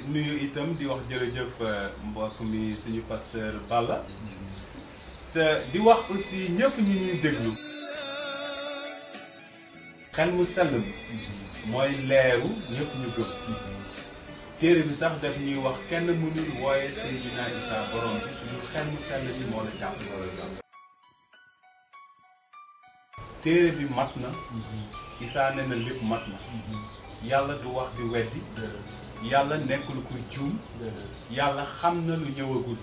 nuyu itam di wax jërëjëf mbokk mi suñu pasteur Balla te di wax aussi ñëpp ñi ñuy déglu xel mu sell mi mooy leeru ñëpp ñu gëm téere bi sax daf ñuy wax kenn mënul wooye Seydina Isa borom bi suñu xel mu sell mi moo la jàpp téere bi mat na Isa nee na lépp mat na yàlla du wax di weddi yàlla nekkul kuy juum yàlla xam na lu ñëwagul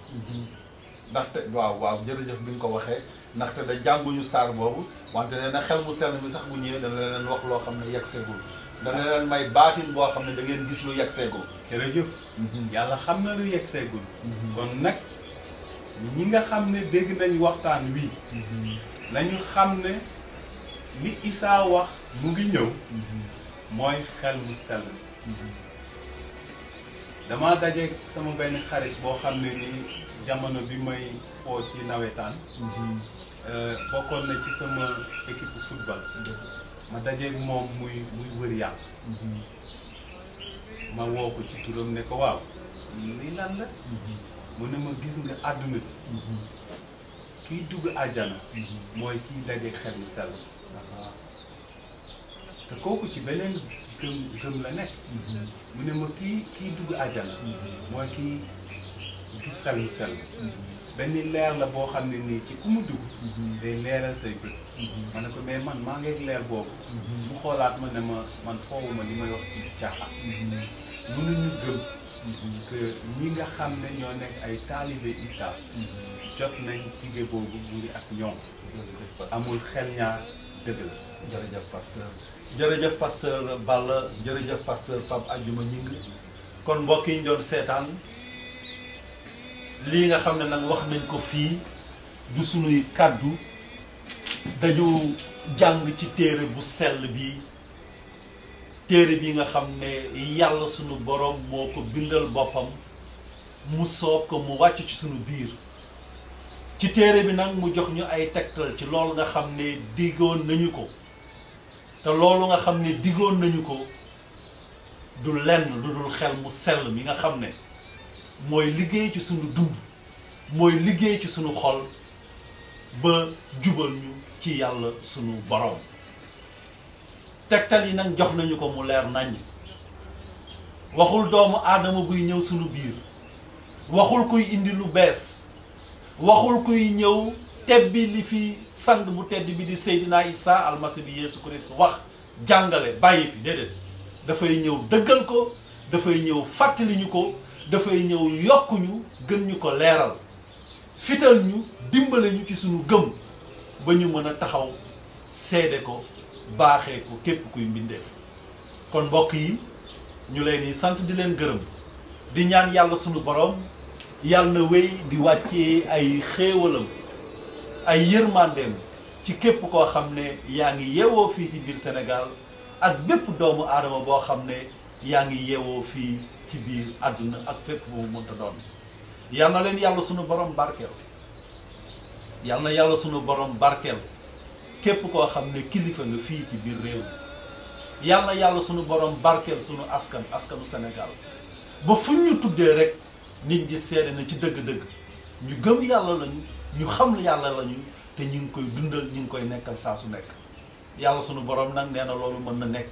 ndaxte waaw jërëjëf bi nga ko waxee ndaxte da jànguñu saar boobu wante nee na xel mu sell mi sax bu ñëwee dana leen wax loo xam ne yegg seegul dana leen may baatin boo xam ne da ngeen gis lu yegg seegul. jërëjëf yàlla xam na lu yegg seegul kon nag ñi nga xam ne dégg nañ waxtaan wi nañu xam ne li Isa wax mu ngi ñëw mooy xel mu sell dama daje sama benn xarit boo xam ne ni jamono bi may foo ci nawetaan bokkoon na ci sama équipe football ma dajeeg moom muy wër yàlla ma woo ko ci turam ne ko waaw lii lan la mu ne ma gis nga àdduna si kiy dugg àjjana mooy kiy dajeeg xel mu sell te kooku ci beneen gëm la nekk mu ne ma kii dugg àjjana mooy kii gis xel mu sell benn leer la boo xam ne nii ci ku mu dugg day leeral say bët ma ne ko mais man maa ngi leer boobu mu xoolaat ma ne ma man foowuma li may wax ci caaxaan mënuñu gëm que ñi nga xam ne ñoo nekk ay taalibe Isa jot nañ tige boobu mu ngi ak ñoom amul xel ñaar dëgg la. jërëjëf pasteur jërëjëf pasteur Balla jërëjëf pasteur Pape Adjouma Gningue kon mbokk yi ñu doon seetaan lii nga xam ne nag wax nañ ko fii du sunuy kàddu dañu jàng ci téere bu sell bi téere bi nga xam ne yàlla sunu borom moo ko bindal boppam mu soob ko mu wàcc ci sunu biir ci téere bi nag mu jox ñu ay tegtal ci loolu nga xam ne diggoon nañu ko te loolu nga xam ne diggoon nañu ko du lenn lu dul xel mu sell mi nga xam ne mooy liggéey ci sunu dund mooy liggéey ci sunu xol ba jubal ñu ci yàlla sunu borom tegtal yi nag jox nañu ko mu leer naññ waxul doomu aadama buy ñëw sunu biir waxul kuy indi lu bees waxul kuy ñëw tebbi li fi sang bu tedd bi di Seydina Isa almasi bi Yeesu Christ wax jàngale bàyyi fi déedéet dafay ñëw dëggal ko dafay ñëw fàttali ñu ko dafay ñëw yokkuñu gën ñu ko leeral fital ñu dimbale ñu ci sunu gëm ba ñu mën a taxaw seede ko baaxee ko képp kuy mbindeef kon mbokk yi ñu leen di sant di leen gërëm di ñaan yàlla sunu borom yàlla na wéy di wàccee ay xéewalam ay yërmandeem ci képp koo xam ne yaa ngi yeewoo fii ci biir Sénégal ak bépp doomu aadama boo xam ne yaa ngi yeewoo fii ci biir àdduna ak fépp bu mu mënta doon yal na leen yàlla sunu borom barkeel yal na yàlla sunu borom barkeel képp koo xam ne kilifa nga fii ci biir réew mi yal na yàlla sunu borom barkeel sunu askanu Sénégal ba fu ñu tuddee rek nit ñi seede na ci dëgg-dëgg ñu gëm yàlla lañu ñu xam yàlla lañu te ñu ngi koy dundal ñu ngi koy nekkal saa su nekk yàlla sunu borom nag nee na loolu mën na nekk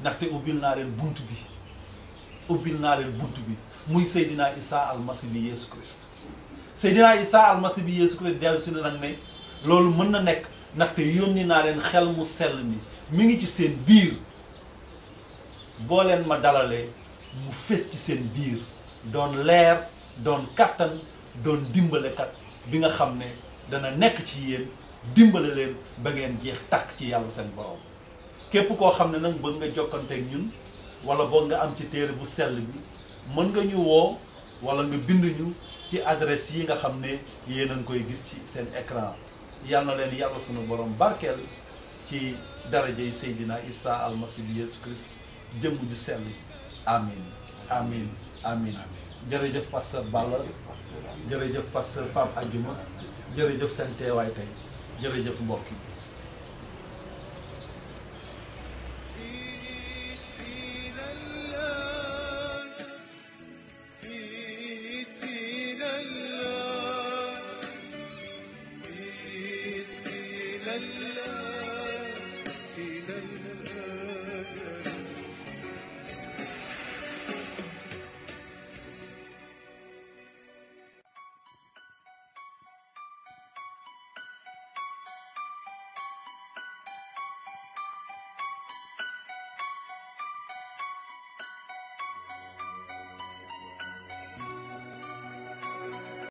ndaxte ubbil naa leen bunt bi muy Seydina Isa almasi bi Yeesu Christ Seydina Isa almasi bi Yeesu Christ dellu si ne nag ne loolu mën na nekk ndaxte yónni naa leen xel mu sell mi ngi ci seen biir boo leen ma dalalee mu fés ci seen biir doon leer doon kattan doon dimbalekat bi nga xam ne dana nekk ci yéen dimbale leen ba ngeen jeex tàkk ci yàlla seen borom képp koo xam ne nag bëgg nga jokkanteeg ñun wala boog nga am ci téere bu sell bi mën nga ñu woo wala nga bind ñu ci adresse yi nga xam ne yéen a ngi koy gis ci seen écran yal na leen yàlla sunu borom barkeel ci darajay Seydina Isa almasi bi Yeesu Christ jëmm ju sell amin amin amin jërëjëf pasteur Balla jërëjëf pasteur Pape Adjuma jërëjëf seen teewaay tey jërëjëf mbokk yi